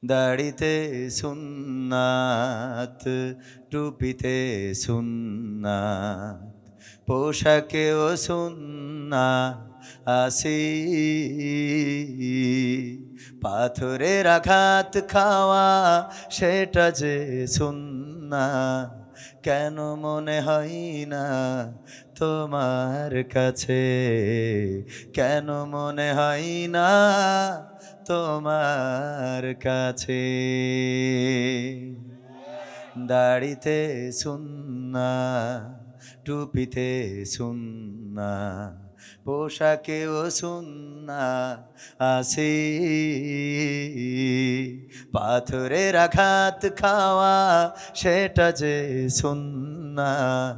দাড়িতে সুন্নাত, টুপিতে সুন্নাত, পোশাকেও সুন্নাত আসি। পাথরের আঘাত খাওয়া সেটা যে সুন্নাত, কেন মনে হয় না তোমার কাছে? কেন মনে হয় না তোমার কাছে? দাড়িতে সুন্নাত, টুপিতে সুন্নাত, পোশাকেও সুন্নাত আসি। পাথরের আঘাত খাওয়া সেটা যে সুন্নাত,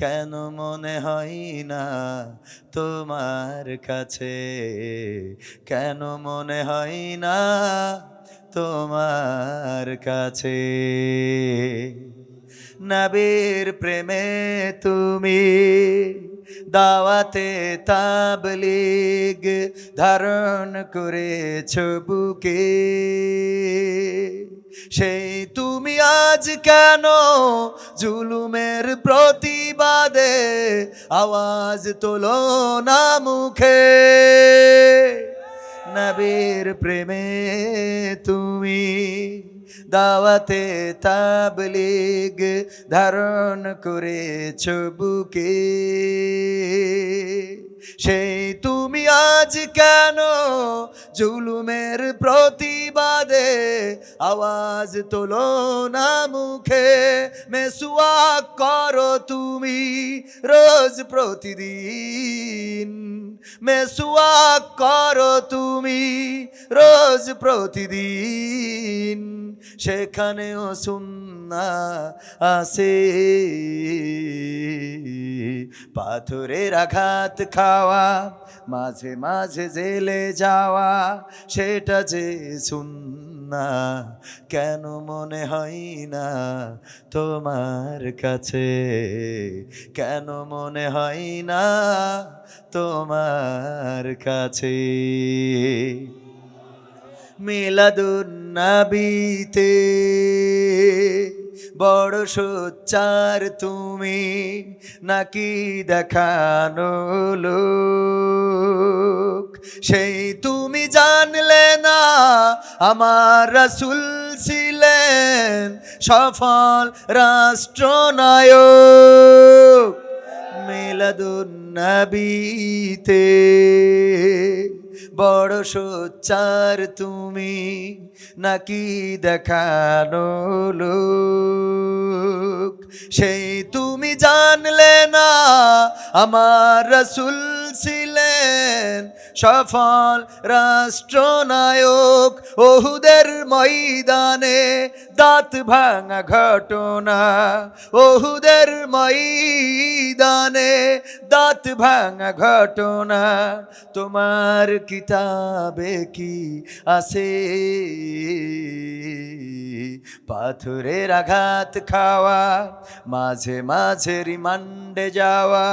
কেন মনে হয় না তোমার কাছে? কেন মনে হয় না তোমার কাছে? নবীর প্রেমে তুমি দাওয়াতে তাবলীগ ধারণ করেছ বুকে, সেই তুমি আজ কেন জুলুমের প্রতিবাদে আওয়াজ তোলো না মুখে? নবীর প্রেমে তুমি দাওয়াতে তাবলীগ ধারণ করেছ বুকে, সেই তুমি আজ কেন জুলুমের প্রতিবাদে আওয়াজ তোলো না মুখে? মেসওয়াক করো তুমি রোজ প্রতিদিন, মেসওয়াক করো তুমি রোজ প্রতিদিন, সেখানেও সুন্নাত আছে। পাথরের আঘাত খাওয়া, মাঝে মাঝে জেলে যাওয়া সেটা যে সুন্নাত, কেন মনে হয় না তোমার কাছে? কেন মনে হয় না তোমার কাছে? মিলাদুন নবীতে বড় সোচ্চার তুমি, নাকি দেখানো লোক? সেই তুমি জানলে না আমার রাসূল ছিলেন সফল রাষ্ট্রনায়ক। মিলাদুন নবীতে বড় সোচ্চার তুমি, নাকি দেখানো লোক? সেই তুমি জানলে না আমার রাসূল ছিলেন সফল রাষ্ট্রনায়ক। ওহুদের ময়দানে দাঁত ভাঙা ঘটনা, ওহুদের ময়দানে দাঁত ভাঙা ঘটনা তোমার কিতাবে কি আছে? পাথরের আঘাত খাওয়া, মাঝে মাঝে রিমান্ডে যাওয়া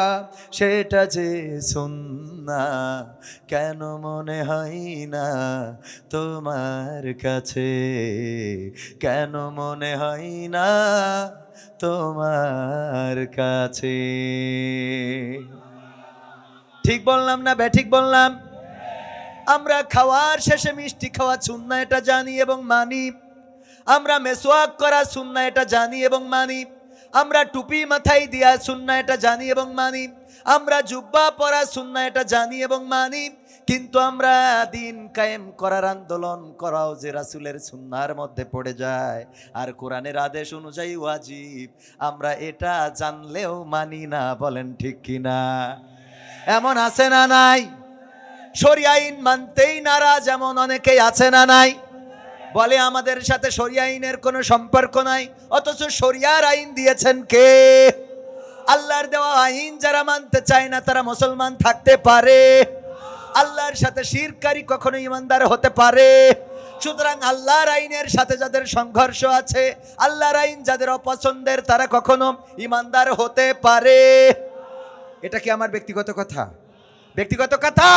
সেটা যে সুন্নাত, কেন মনে হয় না তোমার কাছে? কেন মনে হয় না তোমার কাছে? ঠিক বললাম না ব্যাঠিক বললাম? আমরা খাওয়ার শেষে মিষ্টি খাওয়া সুন্নাত এটা জানি এবং মানি, আমরা মেসওয়াক করা সুন্নাত এটা জানি এবং মানি, আমরা টুপি মাথায় দিয়া সুন্নাত এটা জানি এবং মানি, আমরা জুব্বা পরা সুন্নাত এটা জানি এবং মানি। কিন্তু আমরা দিন কায়েম করার আন্দোলন করাও যে রাসূলের সুন্নাহর মধ্যে পড়ে যায় আর কোরআনের আদেশ অনুযায়ী ওয়াজিব, আমরা এটা জানলেও মানি না। বলেন ঠিক কিনা? এমন আছে না নাই? শরিয়া আইন মানতেই নারাজ এমন অনেকেই আছে না নাই? বলে আমাদের সাথে শরিয়া আইনের কোনো সম্পর্ক নাই, অথচ শরিয়ার আইন দিয়েছেন কে? আল্লাহর দেওয়া আইন যারা মানতে চায় না তারা মুসলমান থাকতে পারে? আল্লাহর সাথে শিরকারী কখনো ইমানদার হতে পারে? সুতরাং আল্লাহর আইনের সাথে যাদের সংঘর্ষ আছে, আল্লাহর আইন যাদের অপছন্দের, তারা কখনো ইমানদার হতে পারে? এটা কি আমার ব্যক্তিগত কথা? ব্যক্তিগত কথা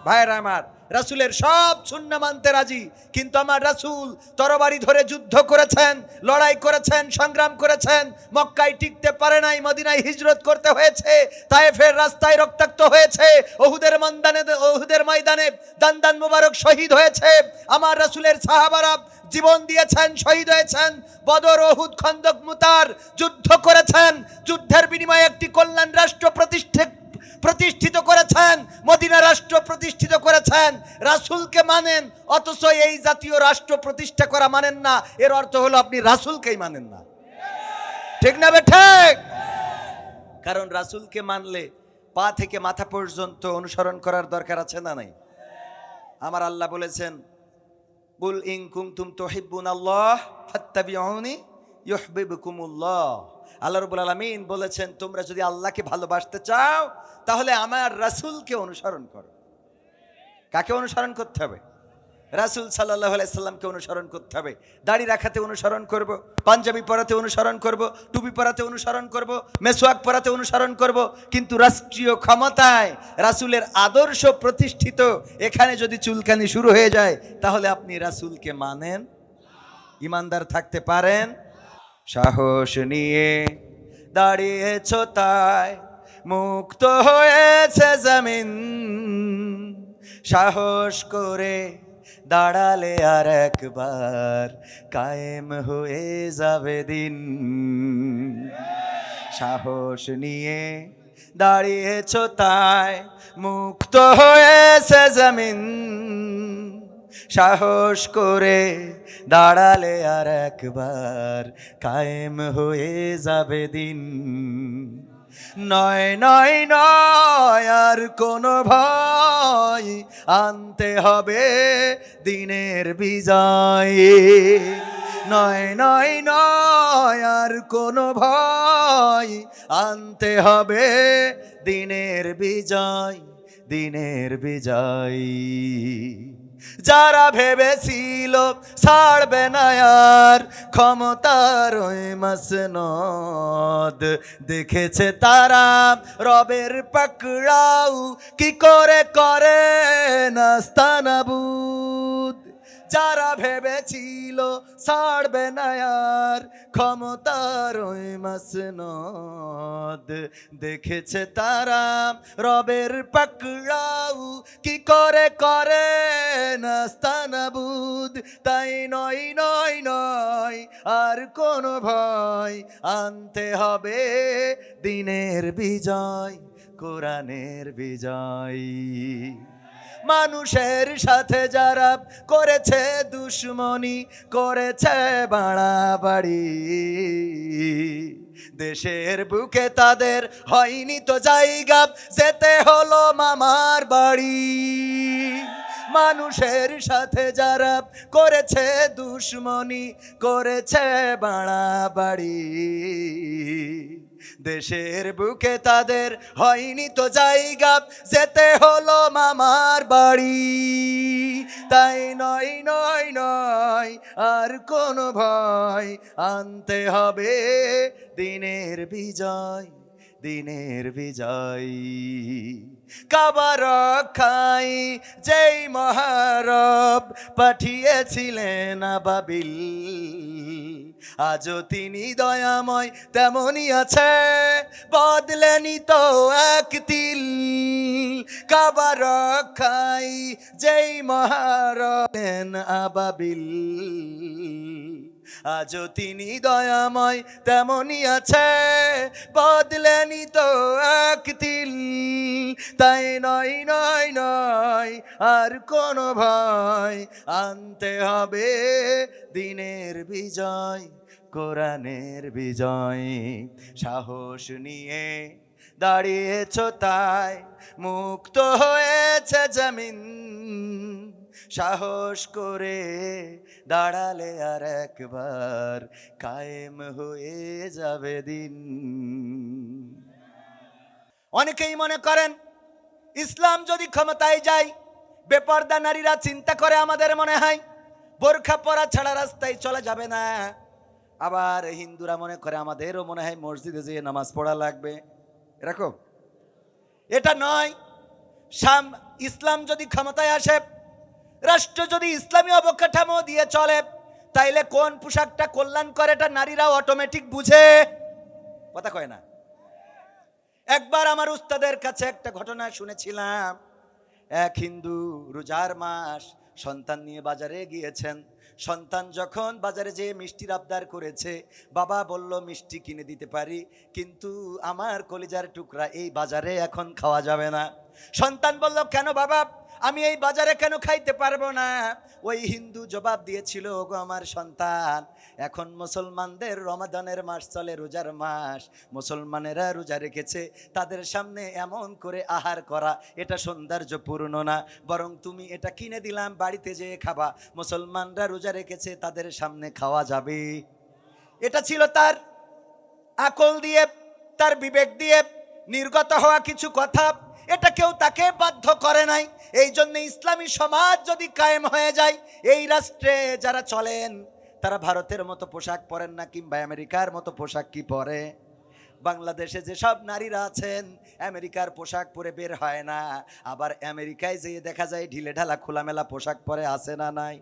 ভাইয়েরা আমার, রাসূলের সব সুন্নাহ মানতে রাজি, কিন্তু আমার রাসূল তরবারি ধরে যুদ্ধ করেছেন, লড়াই করেছেন, সংগ্রাম করেছেন, মক্কায় টিকতে পারে নাই, মদিনায় হিজরত করতে হয়েছে, তায়েফের রাস্তায় রক্তাক্ত হয়েছে, ওহুদের ময়দানে দান মুবারক শহীদ হয়েছে। আমার রাসূলের সাহাবারা জীবন দিয়েছেন, শহীদ হয়েছেন, বদর, ওহুদ, খন্দক, মুতার যুদ্ধ করেছেন, যুদ্ধের বিনিময়ে একটি কল্যাণ রাষ্ট্র প্রতিষ্ঠিত করেছেন, মদিনা রাষ্ট্র প্রতিষ্ঠিত করেছেন। রাসূলকে মানেন অথচ এই জাতীয় রাষ্ট্র প্রতিষ্ঠা করা মানেন না, এর অর্থ হলো আপনি রাসূলকেই মানেন না। ঠিক না ঠিক? কারণ রাসূলকে মানলে পা থেকে মাথা পর্যন্ত অনুসরণ করার দরকার আছে না নাই? আমার আল্লাহ বলেছেন, কুল ইন কুনতুম তুহিব্বুনাল্লাহ ফাত্তাবিউনি ইউহিব্বুকুমুল্লাহ। আল্লাহ রাব্বুল আলামিন বলেছেন, তোমরা যদি আল্লাহকে ভালোবাসতে চাও তাহলে আমার রাসূলকে অনুসরণ করো। কাকে অনুসরণ করতে হবে? রাসূল সাল্লাল্লাহু আলাইহি সাল্লামকে অনুসরণ করতে হবে। দাড়ি রাখাতে অনুসরণ করব, পাঞ্জাবি পরাতে অনুসরণ করব, টুপি পরাতে অনুসরণ করব, মেসওয়াক পরাতে অনুসরণ করব, কিন্তু রাষ্ট্রীয় ক্ষমতায় রাসূলের আদর্শ প্রতিষ্ঠিত এখানে যদি চুলকানি শুরু হয়ে যায় তাহলে আপনি রাসূলকে মানেন, ইমানদার থাকতে পারেন? সাহস নিয়ে দাঁড়িয়েছো তাই মুক্ত হয়েছে জমিন, সাহস করে দাঁড়ালে আর একবার কায়েম হয়ে যাবে দিন। সাহস নিয়ে দাঁড়িয়েছো তাই মুক্ত হয়েছে জমিন, সাহস করে দাঁড়ালে আর একবার কায়েম হয়ে যাবে দিন। নয় নয় নয় আর কোনো ভয়, আনতে হবে দিনের বিজয়। নয় নয় নয় আর কোনো ভয়, আনতে হবে দিনের বিজয়, দিনের বিজয়। যারা ভেবেছিল ছাড়বে না আর ক্ষমতার ওই মাসনদ, দেখেছে তারা রবের পাকড়াও কি করে করে নাস্তানাবুদ। যারা ভেবেছিল ছাড়বে না আর ক্ষমতার ওই মাসনদ, দেখেছে তারা রবের পাকড়াও কি করে করে নাস্তানাবুদ। তাই নয় নয় নয় আর কোনো ভয়, আনতে হবে দিনের বিজয়, কোরআনের বিজয়। মানুষের সাথে যারা করেছে দুশ্মনী, করেছে বাড়াবাড়ি, দেশের বুকে তাদের হয়নি তো জায়গা, যেতে হলো মামার বাড়ি। মানুষের সাথে যারা করেছে দুশ্মনী, করেছে বাড়াবাড়ি, দেশের বুকে তাদের হয়নি তো জায়গা, যেতে হলো মামার বাড়ি। তাই নয় নয় নয় আর কোনো ভয়, আনতে হবে দিনের বিজয়, দিনের বিজয়। কাবা রক্ষায় যেই মহারব পাঠিয়েছিলেন আবাবিল, আজও তিনি দয়াময় তেমনই আছে, বদলেনি তো এক তিল। কাবা রক্ষায় যেই মহারব আবাবিল, আজও তিনি দয়াময় তেমনই আছে, বদলেনি তো এক তিল। তাই নয় নয় নয় আর কোনো ভয়, আনতে হবে দিনের বিজয়, কোরআনের বিজয়। সাহস নিয়ে দাঁড়িয়েছো তাই মুক্ত হয়েছে জমিন, সাহস করে দাঁড়ালে আর একবার কায়েম হয়ে যাবে দিন। অনেকেই মনে করেন ইসলাম যদি ক্ষমতায় যায়, বেপর্দা নারীরা চিন্তা করে আমাদের মনে হয় বোরখা পরা ছাড়া রাস্তায় চলা যাবে না। আবার হিন্দুরা মনে করে আমাদেরও মনে হয় মসজিদে যেয়ে নামাজ পড়া লাগবে, এরকম। এটা নয়। ইসলাম যদি ক্ষমতায় আসে রাষ্ট্র যদি ইসলামী অবকাঠামো দিয়ে চলে, তাইলে কোন পোশাকটা কল্যাণ করে এটা নারীরা অটোমেটিক বুঝে। কথা কয় না। একবার আমার উস্তাদের কাছে একটা ঘটনা শুনেছিলাম। এক হিন্দু রোজার মাস সন্তান নিয়ে বাজারে গিয়েছেন। সন্তান যখন বাজারে যেয়ে মিষ্টির আবদার করেছে, বাবা বলল মিষ্টি কিনে দিতে পারি, কিন্তু আমার কলিজার টুকরা এই বাজারে এখন খাওয়া যাবে না। সন্তান বলল, কেন বাবা, আমি এই বাজারে কেন খাইতে পারবো না? ওই হিন্দু জবাব দিয়েছিল, ওগো আমার সন্তান, এখন মুসলমানদের রমাদানের মাস চলে, রোজার মাস, মুসলমানেরা রোজা রেখেছে, তাদের সামনে এমন করে আহার করা এটা সৌন্দর্যপূর্ণ না, বরং তুমি এটা কিনে দিলাম, বাড়িতে যেয়ে খাবা, মুসলমানরা রোজা রেখেছে, তাদের সামনে খাওয়া যাবে। এটা ছিল তার আকল দিয়ে, তার বিবেক দিয়ে নির্গত হওয়া কিছু কথা। এটা কেউ তাকে বাধ্য করে নাই। এই জন্য ইসলামী সমাজ যদি কায়েম হয়ে যায়, এই রাষ্ট্রে যারা চলেন তারা ভারতের মতো পোশাক পরেন না, কিংবা আমেরিকার মতো পোশাক কি পরে। বাংলাদেশে যেসব নারীরা আছেন আমেরিকার পোশাক পরে বের হয় না, আবার আমেরিকায় যেয়ে দেখা যায় ঢিলে ঢালা খোলামেলা পোশাক পরে, আছে না নাই?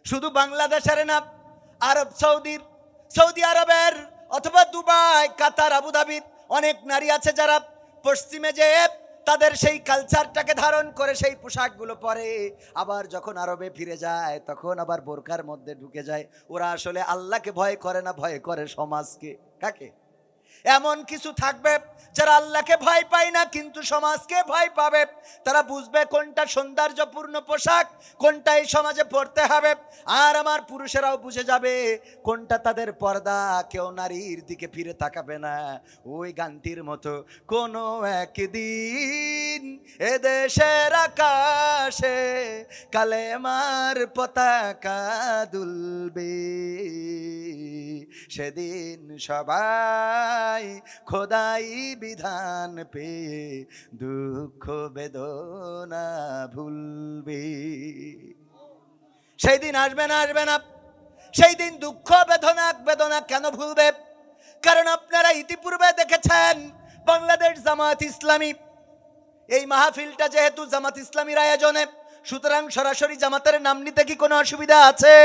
শুধু বাংলাদেশের না, আরব সৌদি আরবের অথবা দুবাই, কাতার, আবুধাবির অনেক নারী আছে যারা পশ্চিমে যেয়ে তাদের সেই কালচারটাকে ধারণ করে সেই পোশাকগুলো পরে, আবার যখন আরবে ফিরে যায় তখন আবার বোরকার মধ্যে ঢুকে যায়। ওরা আসলে আল্লাহকে ভয় করে না, ভয় করে সমাজকে। কাকে? এমন কিছু থাকবে যারা আল্লাহকে ভয় পায় না কিন্তু সমাজকে ভয় পাবে। তারা বুঝবে কোনটা সৌন্দর্যপূর্ণ পোশাক, কোনটা এই সমাজে পড়তে হবে। আর আমার পুরুষেরাও বুঝে যাবে কোনটা তাদের পর্দা, কেউ নারীর দিকে ফিরে তাকাবে না। ওই গানটির মতো, কোনো একদিন এদেশের আকাশে কালেমার পতাকা দুলবে, সেদিন সবাই খোদাই বিধান পেয়ে দুঃখ বেদনা ভুলবে। সেই দিন আসবে না, আসবে না। সেই দিন দুঃখ বেদনা কেন ভুলবে? কারণ আপনারা ইতিপূর্বে দেখেছেন বাংলাদেশ জামাত ইসলামী, এই মাহফিলটা যেহেতু জামাত ইসলামীর আয়োজনে, সুতরাং সরাসরি জামাতের নাম নিতে কি কোনো অসুবিধা আছে?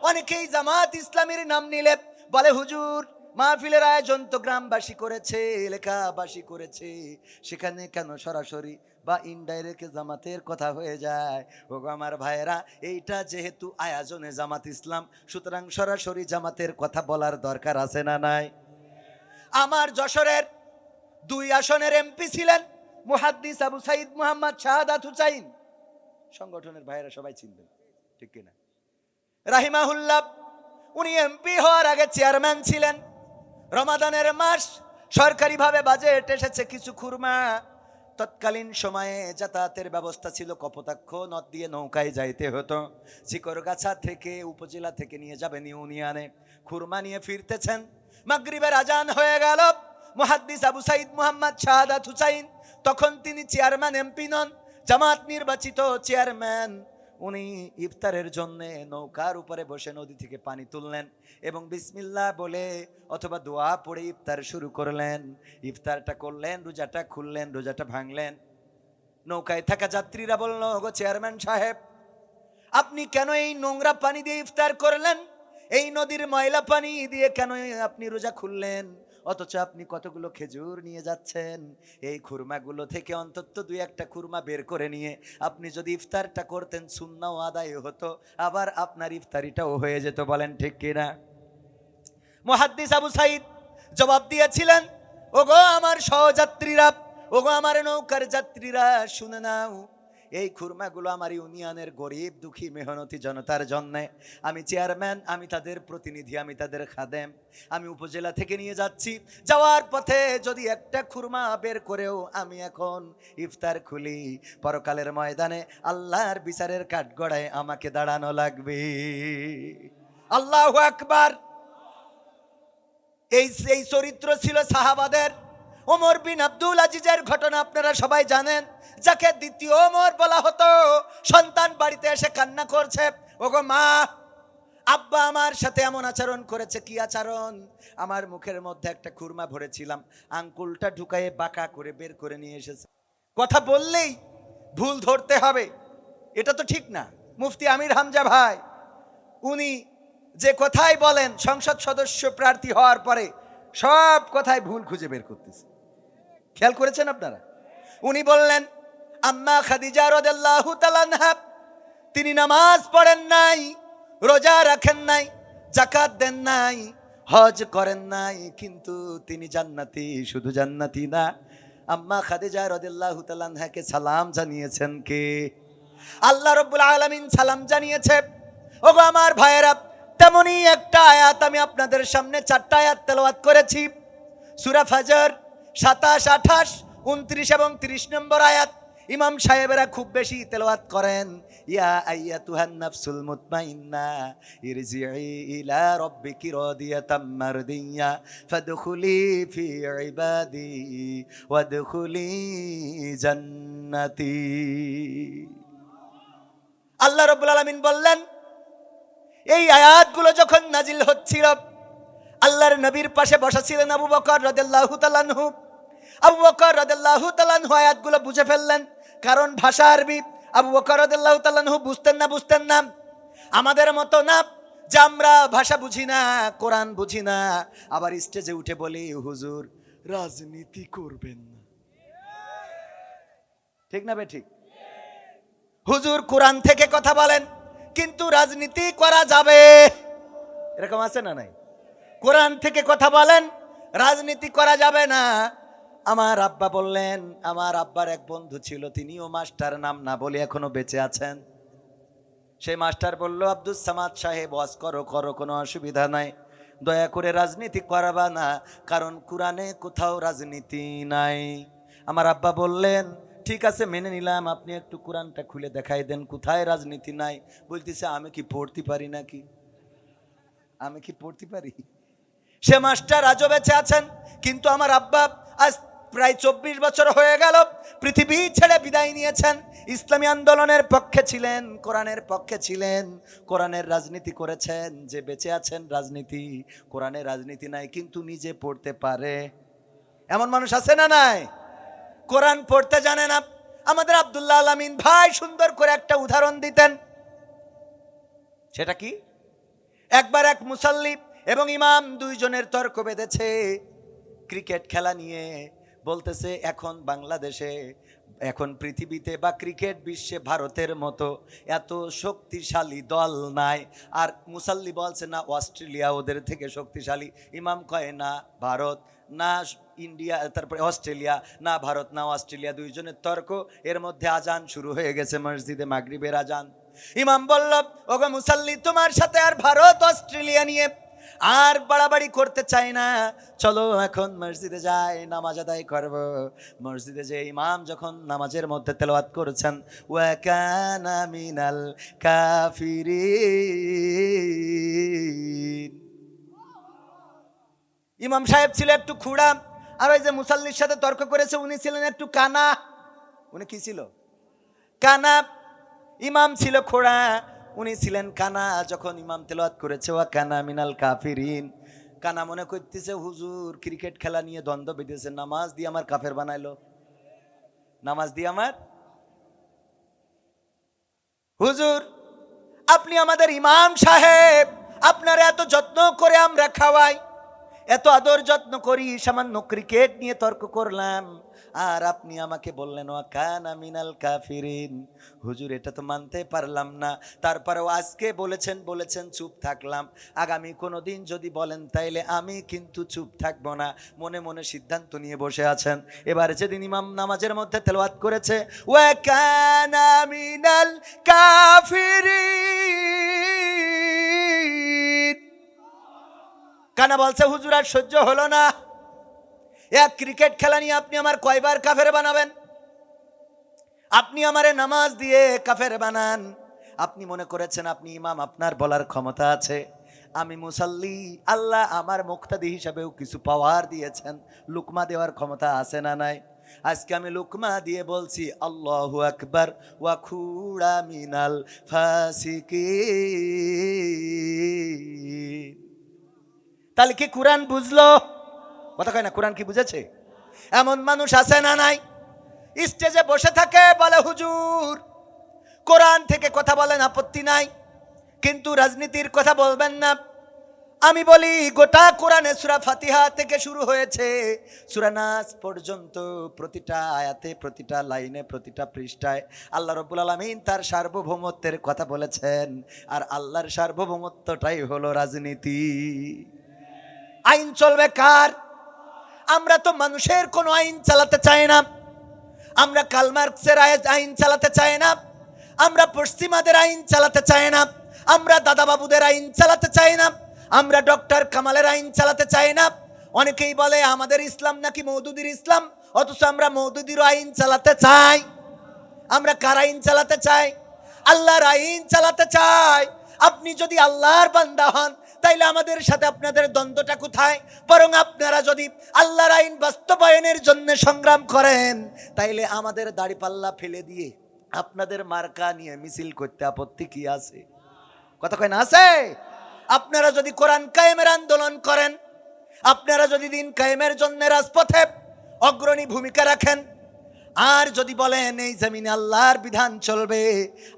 অনেকেই জামাত ইসলামীর নাম নিলে বলে, হুজুর মাহফিলের আয়োজন তো গ্রামবাসী করেছে, এলাকাবাসী করেছে, সেখানে কেন সরাসরি বা ইনডাইরেক্ট জামাতের কথা হয়ে যায়? ওগো আমার ভাইয়েরা, এইটা যেহেতু আয়োজনে জামাত ইসলাম, সুতরাং সরাসরি জামাতের কথা বলার দরকার আছে না নাই? আমার যশোরের 2 আসনের এমপি ছিলেন মুহাদ্দিস আবু সাইদ মুহাম্মদ শাহাদাত হুসাইন, সংগঠনের ভাইয়েরা সবাই চিনবেন, ঠিক কিনা? রাহিমাহুল্লাহ। উনি এমপি হওয়ার আগে চেয়ারম্যান ছিলেন। রমাদানের মাস, সরকারিভাবে বাজেট এসেছে কিছু খুরমা। তৎকালীন সময়ে যাতায়াতের ব্যবস্থা ছিল কপোতাক্ষ নদ দিয়ে নৌকায় যাইতে হতো। চিকরগাছা থেকে, উপজেলা থেকে নিয়ে যাবেন ইউনিয়নে, খুরমা নিয়ে ফিরতেছেন। মাগরিবের আজান হয়ে গেল। মুহাদ্দিস আবু সাইদ মুহাম্মদ শাহাদাত হুসাইন, তখন তিনি চেয়ারম্যান, এমপি নন, জামাত নির্বাচিত চেয়ারম্যান। উনি ইফতারের জন্য নৌকার উপরে বসে নদী থেকে পানি তুললেন এবং বিসমিল্লাহ বলে অথবা দোয়া পড়ে ইফতার শুরু করলেন। ইফতারটা করলেন, রোজাটা খুললেন, রোজাটা ভাঙলেন। নৌকায় থাকা যাত্রীরা বলল, গো চেয়ারম্যান সাহেব, আপনি কেন এই নোংরা পানি দিয়ে ইফতার করলেন? এই নদীর ময়লা পানি দিয়ে কেন আপনি রোজা খুললেন? অথচ আপনি কতগুলো খেজুর নিয়ে যাচ্ছেন। এই খুরমাগুলো থেকে অন্তত 2-1টা খুরমা বের করে নিয়ে আপনি যদি ইফতারটা করতেন, সুন্নাও আদায় হতো, আবার আপনার ইফতারিটাও হয়ে যেত। বলেন ঠিক কিনা? মুহাদ্দিস আবু সাইদ জবাব দিয়েছিলেন, ওগো আমার সহযাত্রীরা, ওগো আমার নৌকার যাত্রীরা, শুনে নাও, এই খুরমাগুলো আমার ইউনিয়নের গরিব দুঃখী মেহনতি জনতার জন্য। আমি চেয়ারম্যান, আমি তাদের প্রতিনিধি, আমি তাদের খাদেম। আমি উপজেলা থেকে নিয়ে যাচ্ছি, যাওয়ার পথে যদি একটা খুরমা বের করেও আমি এখন ইফতার খুলি, পরকালের ময়দানে আল্লাহর বিচারের কাঠগড়ায় আমাকে দাঁড়ানো লাগবে। আল্লাহু আকবার। এই চরিত্র ছিল সাহাবাদের। ওমর বিন আব্দুল আজিজের ঘটনা আপনারা সবাই জানেন, যাকে দ্বিতীয় ওমর বলা হতো। সন্তান বাড়িতে এসে কান্না করছে, ওগো মা, আব্বা আমার সাথে এমন আচরণ করেছে। কি আচরণ? আমার মুখের মধ্যে একটা খুরমা ভরেছিলাম, আঙ্গুলটা ঢুকায়ে বাঁকা করে বের করে নিয়ে এসেছে। কথা বললেই ভুল ধরতে হবে। এটা তো ঠিক না। মুফতি আমির হামজা ভাই উনি যে কথাই বলেন সংসদ সদস্য প্রার্থী হওয়ার পরে সব কথায় ভুল খুঁজে বের করতেছে। খেয়াল করেছেন আপনারা? উনি বললেন আম্মা খাদিজা রাদিয়াল্লাহু তাআলা আনহা তিনি নামাজ পড়েন নাই, রোজা রাখেন নাই, যাকাত দেন নাই, হজ করেন নাই, কিন্তু তিনি জান্নাতি। শুধু জান্নাতি না, আম্মা খাদিজা রাদিয়াল্লাহু তাআলা আনহাকে সালাম জানিয়েছেন কে? আল্লাহ রাব্বুল আলামিন সালাম জানিয়েছে। ওগো আমার ভাইয়েরা, তেমনি একটা আয়াত আমি আপনাদের সামনে 4টা আয়াত তেলাওয়াত করেছি। সূরা ফাজর 27, 28, 29 এবং 30 নম্বর আয়াত ইমাম সাহেবেরা খুব বেশি তেলাওয়াত করেন। ইয়া আইয়াতুহান নাফসুল মুতমাইন্না ইরজিই ইলা রাব্বিকি রাদিয়াতাম মারদিয়া ফাদখুলি ফি ইবাদি ওয়াদখুলি জান্নাতি। আল্লাহ রাব্বুল আলামিন বললেন, এই আয়াতগুলো যখন নাজিল হচ্ছিল, আল্লাহর নবীর পাশে বসা ছিলেন আবু বকর রাদিয়াল্লাহু তাআলা আনহু। আবু বকর রাদিয়াল্লাহু তাআলা আনহু আয়াতগুলো বুঝে ফেললেন, কারণ ভাষা আরবি। আবু বকর রাদিয়াল্লাহু তাআলা আনহু বুঝতেন না। আমাদের মতো না যে আমরা ভাষা বুঝি না, কোরআন বুঝি না, আবার স্টেজে উঠে বলি হুজুর রাজনীতি করবেন না। ঠিক না বেঠিক? হুজুর কোরআন থেকে কথা বলেন, কিন্তু রাজনীতি করা যাবে, এরকম আছে না নাই? কোরআন থেকে কথা বলেন, রাজনীতি করা যাবে না। আমার আব্বা বললেন, আমার আব্বার এক বন্ধু ছিল, তিনিও মাস্টার, নাম না বলে এখনো বেঁচে আছেন। সেই মাস্টার বলল, আব্দুস সামাদ সাহেব ওয়াজ করো, কোনো অসুবিধা নাই, দয়া করে রাজনীতি করাবা না, কারণ কোরআনে কোথাও রাজনীতি নাই। আমার আব্বা বললেন, ঠিক আছে মেনে নিলাম, আপনি একটু কোরআনটা খুলে দেখাই দেন কোথায় রাজনীতি নাই। বলতেছে, আমি কি পড়তে পারি নাকি? আমি কি পড়তে পারি? সে মাস্টার আজও বেঁচে আছেন, কিন্তু আমার আব্বা আজ প্রায় 24 বছর হয়ে গেল পৃথিবী ছেড়ে বিদায় নিয়েছেন। ইসলামী আন্দোলনের পক্ষে ছিলেন, কোরআনের পক্ষে ছিলেন, কোরআনের রাজনীতি করেছেন। যে বেঁচে আছেন রাজনীতি, কোরআনের রাজনীতি নাই, কিন্তু নিজে পড়তে পারে। এমন মানুষ আছে না নাই? কোরআন পড়তে জানে না। আমাদের আব্দুল্লাহ আল আমিন ভাই সুন্দর করে একটা উদাহরণ দিতেন। সেটা কি? একবার এক মুসাল্লি এবং ইমাম দুইজনের তর্ক বেঁধেছে ক্রিকেট খেলা নিয়ে। বলতেছে, এখন বাংলাদেশে, এখন পৃথিবীতে বা ক্রিকেট বিশ্বে ভারতের মতো এত শক্তিশালী দল নাই। আর মুসাল্লি বলছে, না অস্ট্রেলিয়া ওদের থেকে শক্তিশালী। ইমাম কয়, না ভারত, না ইন্ডিয়া, তারপরে অস্ট্রেলিয়া, না ভারত না অস্ট্রেলিয়া। দুইজনের তর্ক, এর মধ্যে আজান শুরু হয়ে গেছে, মসজিদে মাগরিবের আজান। ইমাম বলল, ওগো মুসাল্লি, তোমার সাথে আর ভারত অস্ট্রেলিয়া নিয়ে আর বাড়াবাড়ি করতে চাই না, চলো এখন মসজিদে যাই, নামাজ আদায় করব। মসজিদে যে ইমাম যখন নামাজের মধ্যে তেলাওয়াত করেছেন, ওয়া কানা মিনাল কাফিরিন। ইমাম সাহেব ছিল একটু খুড়া, আর ওই যে মুসাল্লির সাথে তর্ক করেছে উনি ছিলেন একটু কানা। উনি কি ছিল? কানা। ইমাম ছিল খোড়া, উনি ছিলেন কানা। যখন ইমাম তেলাওয়াত করেছে ওয়া কানা মিনাল কাফিরিন, কানা মনে করতেছে হুজুর ক্রিকেট খেলা নিয়ে দ্বন্দ্ব বেঁধেছে, নামাজ দিয়ে আমার কাফের বানাইলো, নামাজ দিয়ে আমার। হুজুর আপনি আমাদের ইমাম সাহেব, আপনার এত যত্ন করে আমরা খাওয়াই, এত আদর যত্ন করি, সামান্য ক্রিকেট নিয়ে তর্ক করলাম, আর আপনি আমাকে বললেন ওয়া কানা মিনাল কাফিরিন। হুজুর এটা তো মানতে পারলাম না, তারপরেও আজকে বলেছেন চুপ থাকলাম। আগামী কোনো দিন যদি বলেন তাইলে আমি কিন্তু চুপ থাকবো না। মনে মনে সিদ্ধান্ত নিয়ে বসে আছেন। এবার যেদিন ইমাম নামাজের মধ্যে তেলাওয়াত করেছে ওয়া কানা মিনাল কাফিরিন, কানা বলছে, হুজুর আর সহ্য হলো না, এক ক্রিকেট খেলা নিয়ে আপনি আমার কয়বার কাফের বানাবেন? আপনি আমারে নামাজ দিয়ে কাফের বানান। আপনি মনে করেছেন আপনি ইমাম, আপনার বলার ক্ষমতা আছে। আমি মুসাল্লি, আল্লাহ আমার মুক্তাদি হিসাবেও কিছু পাওয়ার দিয়েছেন, লুকমা দেওয়ার ক্ষমতা আছে না নাই? আজকে আমি লুকমা দিয়ে বলছি আল্লাহু আকবার ওয়া খুড়া মিনাল ফাসিকিন। তাহলে কি কোরআন বুঝলো? কথা কয় না, কোরআন কি বুঝেছে? এমন মানুষ আছে না নাই? স্টেজে বসে থাকে, বলে হুজুর কোরআন থেকে কথা বলেন, আপত্তি নাই, কিন্তু রাজনীতির কথা বলবেন না। আমি বলি গোটা কোরআনে সূরা ফাতিহা থেকে শুরু হয়েছে সূরা নাস পর্যন্ত, প্রতিটা আয়াতে, প্রতিটা লাইনে, প্রতিটা পৃষ্ঠায় আল্লাহ রাব্বুল আলামিন তার সার্বভৌমত্বের কথা বলেছেন। আর আল্লাহর সার্বভৌমত্বটাই হলো রাজনীতি। আইন চলবে কার? আমরা তো মানুষের কোনো আইন চালাতে চাই না, আমরা কার্ল মার্কসের আইন চালাতে চাই না, আমরা পশ্চিমাদের আইন চালাতে চাই না, আমরা দাদাবাবুদের আইন চালাতে চাই না, আমরা ডক্টর কামালের আইন চালাতে চাই না। অনেকেই বলে আমাদের ইসলাম নাকি মওদুদির ইসলাম, অথচ আমরা মওদুদির আইন চালাতে চাই। আমরা কার আইন চালাতে চাই? আল্লাহর আইন চালাতে চাই। আপনি যদি আল্লাহর বান্দা হন তাইলে আমাদের সাথে আপনাদের দ্বন্দ্বটা কোথায়? বরং আপনারা যদি আল্লাহর আইন বাস্তবায়নের জন্য সংগ্রাম করেন তাইলে আমাদের দাড়িপাল্লা ফেলে দিয়ে আপনাদের মার্কা নিয়ে মিছিল করতে আপত্তি কি আছে? কথা কয় না আছে? আপনারা যদি কোরআন কায়েমের আন্দোলন করেন, আপনারা যদি দিন কায়েমের জন্য রাজপথে অগ্রণী ভূমিকা রাখেন, আর যদি বলেন এই জমিনে আল্লাহর বিধান চলবে,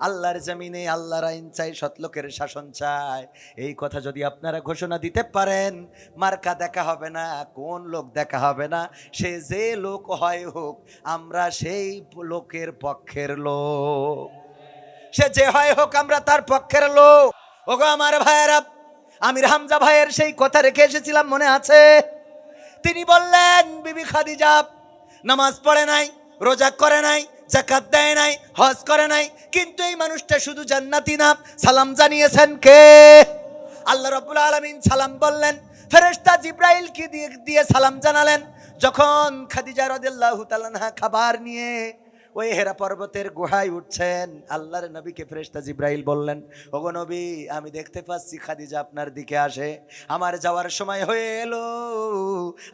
আল্লাহর জমিনে আল্লাহর আইন চাই, সৎলোকের শাসন চাই, এই কথা যদি আপনারা ঘোষণা দিতে পারেন, মার্কা দেখা হবে না, কোন লোক দেখা হবে না, সে যে লোক হয় হোক, আমরা সেই লোকের পক্ষের লোক। সে যে হয় হোক আমরা তার পক্ষের লোক। ওগো আমার ভাইয়েরা, আমির হামজা ভাইয়ের সেই কথা রেখে এসেছিলাম, মনে আছে? তিনি বললেন বিবি খাদিজা নামাজ পড়ে নাই, রোজা করে নাই, যাকাত দেয় নাই, হজ করে নাই, কিন্তু এই মানুষটা শুধু জান্নাতি না। সালাম জানিয়েছেন কে? আল্লাহ রাব্বুল আলামিন সালাম বললেন, ফেরেশতা জিবরাইল কি দিয়ে সালাম জানালেন। যখন খাদিজা রাদিয়াল্লাহু তাআলা আনহা খাবার নিয়ে ওই হেরা পর্বতের গুহায় উঠছেন, আল্লাহর নবীকে ফেরেশতা জিবরাইল বললেন, ওগো নবী, আমি দেখতে পাচ্ছি খাদিজা আপনার দিকে আসে, আমার যাওয়ার সময় হয়ে এলো,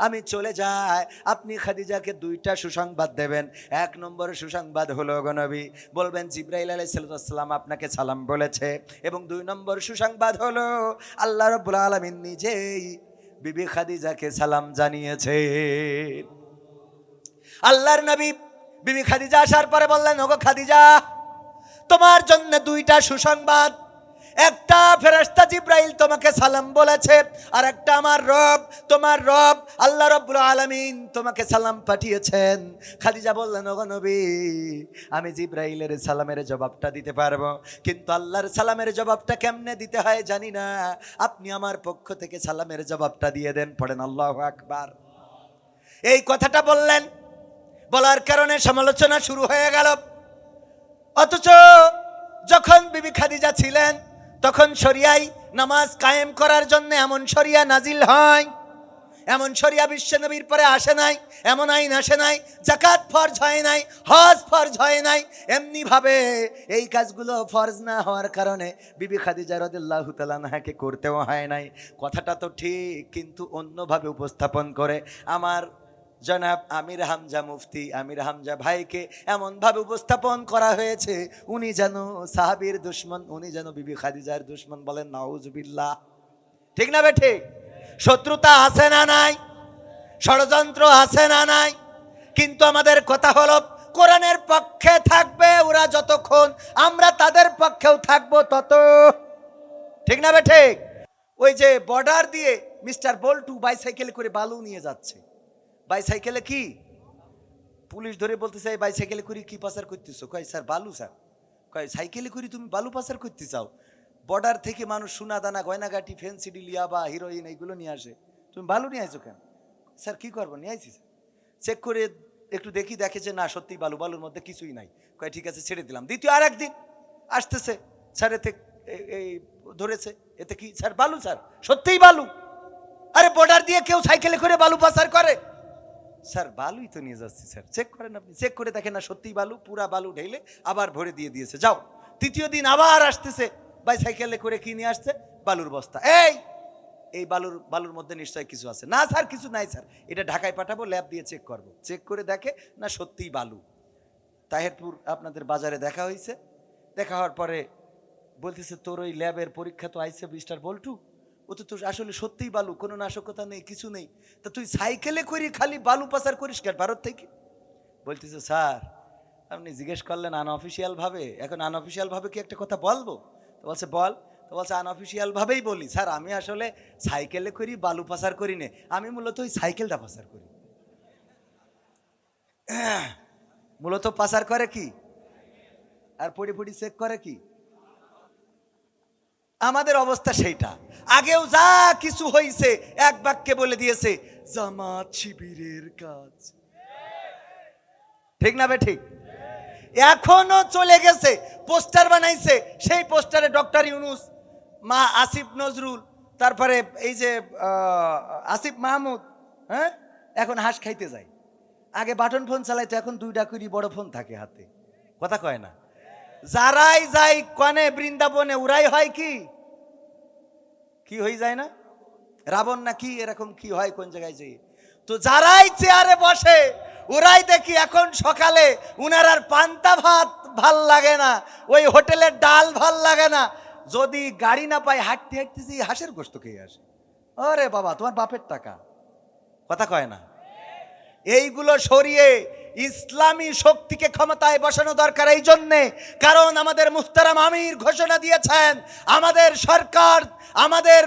আমি চলে যাই। আপনি খাদিজাকে দুইটা সুসংবাদ দেবেন। এক নম্বর সুসংবাদ হলো, ওগো নবী, বলবেন জিবরাইল আলাইহিস সালাম আপনাকে সালাম বলেছে। এবং দুই নম্বর সুসংবাদ হলো আল্লাহ রাব্বুল আলামিন নিজেই বিবি খাদিজাকে সালাম জানিয়েছে। আল্লাহর নবী বিবি খাদিজা আসার পরে বললেন, ওগো খাদিজা, তোমার জন্য দুইটা সুসংবাদ। একটা ফেরেশতা জিবরাইল তোমাকে সালাম বলেছে, আর একটা আমার রব, তোমার রব আল্লাহ রাব্বুল আলামিন তোমাকে সালাম পাঠিয়েছেন। খাদিজা বললেন, ওগো নবী, আমি জিবরাইলের সালামের জবাবটা দিতে পারবো, কিন্তু আল্লাহর সালামের জবাবটা কেমনে দিতে হয় জানি না, আপনি আমার পক্ষ থেকে সালামের জবাবটা দিয়ে দেন। পড়েন আল্লাহু আকবার। এই কথাটা বললেন, বলার কারণে সমালোচনা শুরু হয়ে গেল। অথচ যখন বিবি খাদিজা ছিলেন তখন শরিয়ায় নামাজ কায়েম করার জন্য এমন শরিয়া নাজিল হয়, এমন শরিয়া বিশ্বনবীর পরে আসে নাই, এমন আইন আসে নাই। যাকাত ফরজ হয় নাই, হজ ফরজ হয় নাই। এমনি ভাবে এই কাজগুলো ফরজ না হওয়ার কারণে বিবি খাদিজা রাদিয়াল্লাহু তাআলা আনহাকে করতেও হয় নাই। কথাটা তো ঠিক, কিন্তু অন্যভাবে উপস্থাপন করে আমার জনাব আমির হামজা মুফতি, আমির হামজা ভাইকে এমনভাবে উপস্থাপন করা হয়েছে উনি যেন সাহাবীর দুশমন, উনি যেন বিবি খাদিজার দুশমন। বলেন নাউজুবিল্লাহ। ঠিক না বেঠে? শত্রুতা আছে না নাই? ষড়যন্ত্র আছে না নাই? কিন্তু আমাদের কথা হলো কোরআনের পক্ষে থাকবে ওরা যতক্ষণ, আমরা তাদের পক্ষেও থাকবো তত। ঠিক না বেঠে? ওই যে বর্ডার দিয়ে মিস্টার বল্টু বাইসাইকেল করে বালু নিয়ে যাচ্ছে, বাইসাইকেলে কি পুলিশ ধরে বলতেছে, এই বাইসাইকেলে করে কি পাচার করতেছো? কয় স্যার বালু। স্যার কয় সাইকেলে করে তুমি বালু পাচার করতে চাও? বর্ডার থেকে মানুষ সোনা দানা গয়নাগাটি ফেন্সি ডিলিয়া বা হিরোইন এইগুলো নিয়ে আসে, তুমি বালু নিয়ে আসো কেন? স্যার কি করবো, নিয়ে আইছি। চেক করে একটু দেখে যে না সত্যি বালু, বালুর মধ্যে কিছুই নাই। কয় ঠিক আছে ছেড়ে দিলাম। দ্বিতীয় আর একদিন আসতেছে, স্যার এতে এই ধরেছে, এতে কি? স্যার বালু। স্যার সত্যিই বালু। আরে বর্ডার দিয়ে কেউ সাইকেলে করে বালু পাচার করে? স্যার বালুই তো নিয়ে যাচ্ছি। স্যার চেক করেন, আপনি চেক করে দেখেন না সত্যিই বালু, পুরা বালু ঢেলে আবার ভরে দিয়ে দিয়েছে, যাও। তৃতীয় দিন আবার আসতেছে, বাইসাইকেলে করে কি নিয়ে আসছে? বালুর বস্তা। এই বালুর মধ্যে নিশ্চয়ই কিছু আছে। না স্যার কিছু নাই স্যার, এটা ঢাকায় পাঠাবো, ল্যাব দিয়ে চেক করবো। চেক করে দেখে না সত্যিই বালু। তাহেরপুর আপনাদের বাজারে দেখা হয়েছে, দেখা হওয়ার পরে বলতেছে, তোর ওই ল্যাবের পরীক্ষা তো আইছে মিস্টার বল্টু, ও তো তোর আসলে সত্যিই বালু, কোনো নাশকতা নেই, কিছু নেই। তা তুই সাইকেলে করে খালি বালু পাচার করিস কেন ভারত থেকে? বলতেছে স্যার আপনি জিজ্ঞেস করলেন আনঅফিসিয়াল ভাবে, এখন আনঅফিসিয়াল ভাবে কি একটা কথা বলবো? তো বলছে বল। তো বলছে আনঅফিসিয়াল ভাবেই বলি স্যার, আমি আসলে সাইকেলে করি, বালু পাচার করি না, আমি মূলত ওই সাইকেলটা পাচার করি। মূলত পাচার করে কি আর পড়ি পড়ি চেক করে কি। আমাদের অবস্থা সেইটা। আগেও যা কিছু হয়েছে এক বাক্যে বলে দিয়েছে জামাত শিবিরের কাজ, ঠিক না বে ঠিক? এখনো চলে গেছে, পোস্টার বানাইছে, সেই পোস্টারে ডক্টর ইউনূস, মা আসিফ নজরুল, তারপরে এই যে আসিফ মাহমুদ, হ্যাঁ, এখন হাঁস খাইতে যায়। আগে বাটন ফোন চালাইতো, এখন দুইটা করে বড় ফোন থাকে হাতে, কথা কয় না। যারাই যাই কনে বৃন্দাবনে উড়াই হয় কি কি হয়ে যায় না, রাবণ না কি এরকম কি হয় কোন জায়গায় যাই। তো যারাই চেয়ারে বসে ওরাই দেখি এখন সকালে উনার আর পান্তা ভাত ভাল লাগে না, ওই হোটেলের ডাল ভাল লাগে না, যদি গাড়ি না পায় হাঁটতে হাঁটতে যে হাঁসের গোস্ত খেয়ে আসে। আরে বাবা, তোমার বাপের টাকা, কথা কয় না। এইগুলো সরিয়ে ইসলামী শক্তিকে ক্ষমতায় বসানো দরকার এই জন্যে, কারণ আমাদের মুহতারাম আমির ঘোষণা দিয়েছেন আমাদের সরকার, আমাদের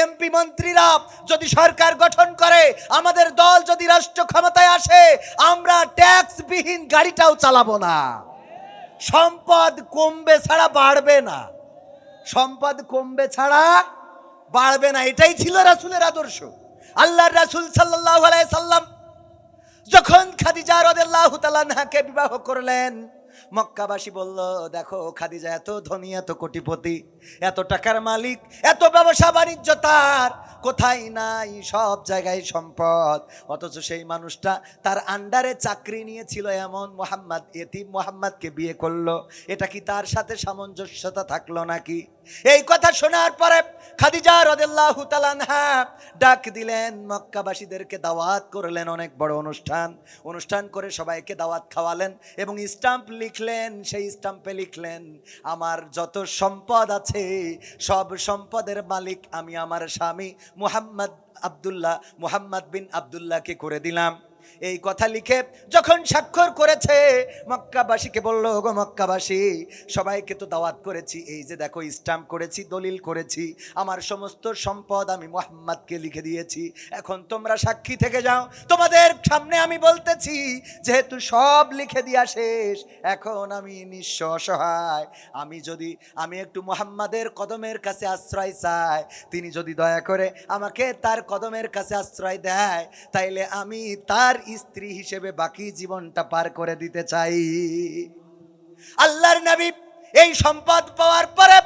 এমপি মন্ত্রীরা যদি সরকার গঠন করে, আমাদের দল যদি রাষ্ট্র ক্ষমতায় আসে, আমরা ট্যাক্স বিহীন গাড়িটাও চালাবো না। সম্পদ কমবে ছাড়া বাড়বে না, সম্পদ কমবে ছাড়া বাড়বে না। এটাই ছিল রাসূলের আদর্শ। আল্লাহর রাসূল সাল্লাল্লাহু আলাইহি সাল্লাম যখন খাদিজা রাদিয়াল্লাহু তাআলা আনহাকে বিবাহ করলেন, মক্কাবাসী বলল দেখো খাদিজা এত ধনী, এত কোটিপতি, এত টাকার মালিক, এত ব্যবসা বাণিজ্য তার, কোথায় নাই, সব জায়গায় সম্পদ, অথচ সেই মানুষটা তার আন্ডারে চাকরি নিয়েছিল এমন মোহাম্মদ, এতিম মোহাম্মদকে বিয়ে করলো, এটা কি তার সাথে সামঞ্জস্যতা থাকলো নাকি? এই কথা শোনার পরে খাদিজা রাদিয়াল্লাহু তাআলা আনহা ডাক দিলেন, মক্কাবাসীদেরকে দাওয়াত করলেন, অনেক বড় অনুষ্ঠান করে সবাইকে দাওয়াত খাওয়ালেন এবং স্টাম্প লিখলেন। সেই স্টাম্পে লিখলেন আমার যত সম্পদ আছে সব সম্পদের মালিক আমি আমার স্বামী মুহাম্মদ বিন আব্দুল্লাহকে করে দিলাম। এই কথা লিখে যখন স্বাক্ষর করেছে, মক্কাবাসীকে বলল গো মক্কাবাসী, সবাইকে তো দাওয়াত করেছি, এই যে দেখো স্টাম্প করেছি, দলিল করেছি, আমার সমস্ত সম্পদ আমি মুহাম্মদকে লিখে দিয়েছি, এখন তোমরা সাক্ষী থেকে যাও। তোমাদের সামনে আমি বলতেছি যেহেতু সব লিখে দেয়া শেষ, এখন আমি নিঃস্ব অসহায়, আমি একটু মুহাম্মাদের কদমের কাছে আশ্রয় চাই, তিনি যদি দয়া করে আমাকে তার কদমের কাছে আশ্রয় দেয়, তাইলে আমি তার স্ত্রী হিসেবে বাকি জীবনটা পার করে দিতে চাই। আল্লাহর নবী এই সম্পদ পাওয়ার পরে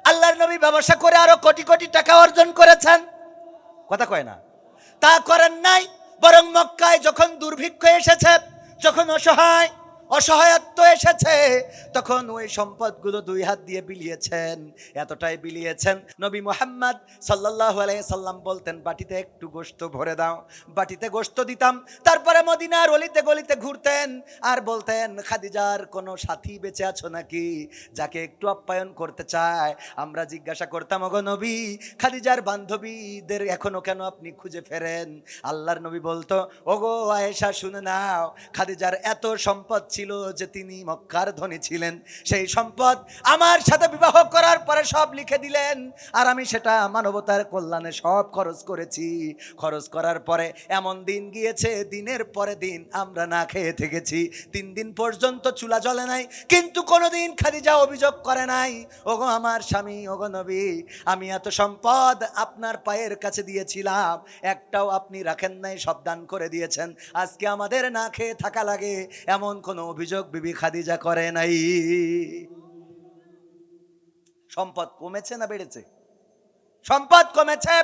আল্লাহর নবী ব্যবসা করে আরো কোটি কোটি টাকা অর্জন করেছেন, কথা কয় না। তা করেন নাই, বরং মক্কায় যখন দুর্ভিক্ষ এসেছে, যখন অসহায়ত্ব এসেছে, তখন ওই সম্পদগুলো দুই হাত দিয়ে বিলিয়েছেন, এতটাই বিলিয়েছেন নবী মুহাম্মদ সাল্লাল্লাহু আলাইহি সাল্লাম বলতেন বাটিতে একটু গোশত ভরে দাও, বাটিতে গোশত দিতাম, তারপরে মদিনার অলিতে গলিতে ঘুরতেন আর বলতেন খাদিজার কোনো সাথী বেঁচে আছো নাকি যাকে একটু আপ্যায়ন করতে চায়। আমরা জিজ্ঞাসা করতাম ওগো নবী, খাদিজার বান্ধবীদের এখনো কেন আপনি খুঁজে ফেরেন? আল্লাহর নবী বলতো ওগো আয়েশা শুনে নাও, খাদিজার এত সম্পদ ছিল যে তিনি মক্কার ধনী ছিলেন, সেই সম্পদ আমার সাথে বিবাহ করার পরে সব লিখে দিলেন, আর আমি সেটা মানবতার কল্যাণে সব খরচ করেছি। খরচ করার পরে এমন দিন গিয়েছে, দিনের পরে দিন আমরা না খেয়ে থেকেছি, 3 দিন পর্যন্ত চুলা জ্বলে নাই, কিন্তু কোনোদিন খাদিজা অভিযোগ করে নাই ওগো আমার স্বামী, ওগো নবী, আমি এত সম্পদ আপনার পায়ের কাছে দিয়েছিলাম, একটাও আপনি রাখেন নাই, সব দান করে দিয়েছেন, আজকে আমাদের না খেয়ে থাকা লাগে, এমন কোনো অভিযোগ বিবি খাদিজা করে নাই। সম্পদ কমেছে না বেড়েছে? সম্পদ কমেছে।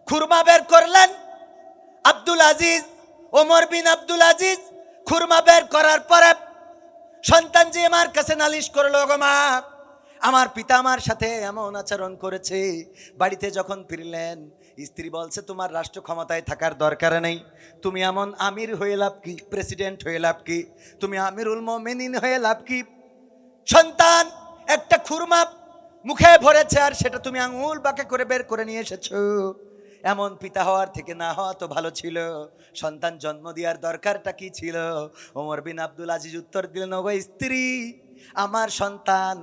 খুরমা বের করলেন আব্দুল আজিজ, ওমর বিন আব্দুল আজিজ, খুরমা বের করার পরে সন্তান যে আমার কাছে নালিশ করলো, গো মা, আমার পিতা আমার সাথে এমন আচরণ করেছে। বাড়িতে যখন ফিরলেন, স্ত্রী বলছে তোমার রাষ্ট্র ক্ষমতায় থাকার দরকার নেই, তুমি এমন আমির হয়ে লাভ কি, প্রেসিডেন্ট হয়ে লাভ কি, তুমি আমিরুল মুমিনিন হয়ে লাভ কি? সন্তান একটা খুরমা মুখে ভরেছে আর সেটা তুমি আঙুল বাঁকা করে বের করে নিয়ে এসেছো, এমন পিতা হওয়ার থেকে না হওয়া তো ভালো ছিল। সন্তান জন্ম দেওয়ার দরকারটা কি ছিল? ওমর বিন আব্দুল আজিজ উত্তর দিলেন, ওগো স্ত্রী, আমার সন্তান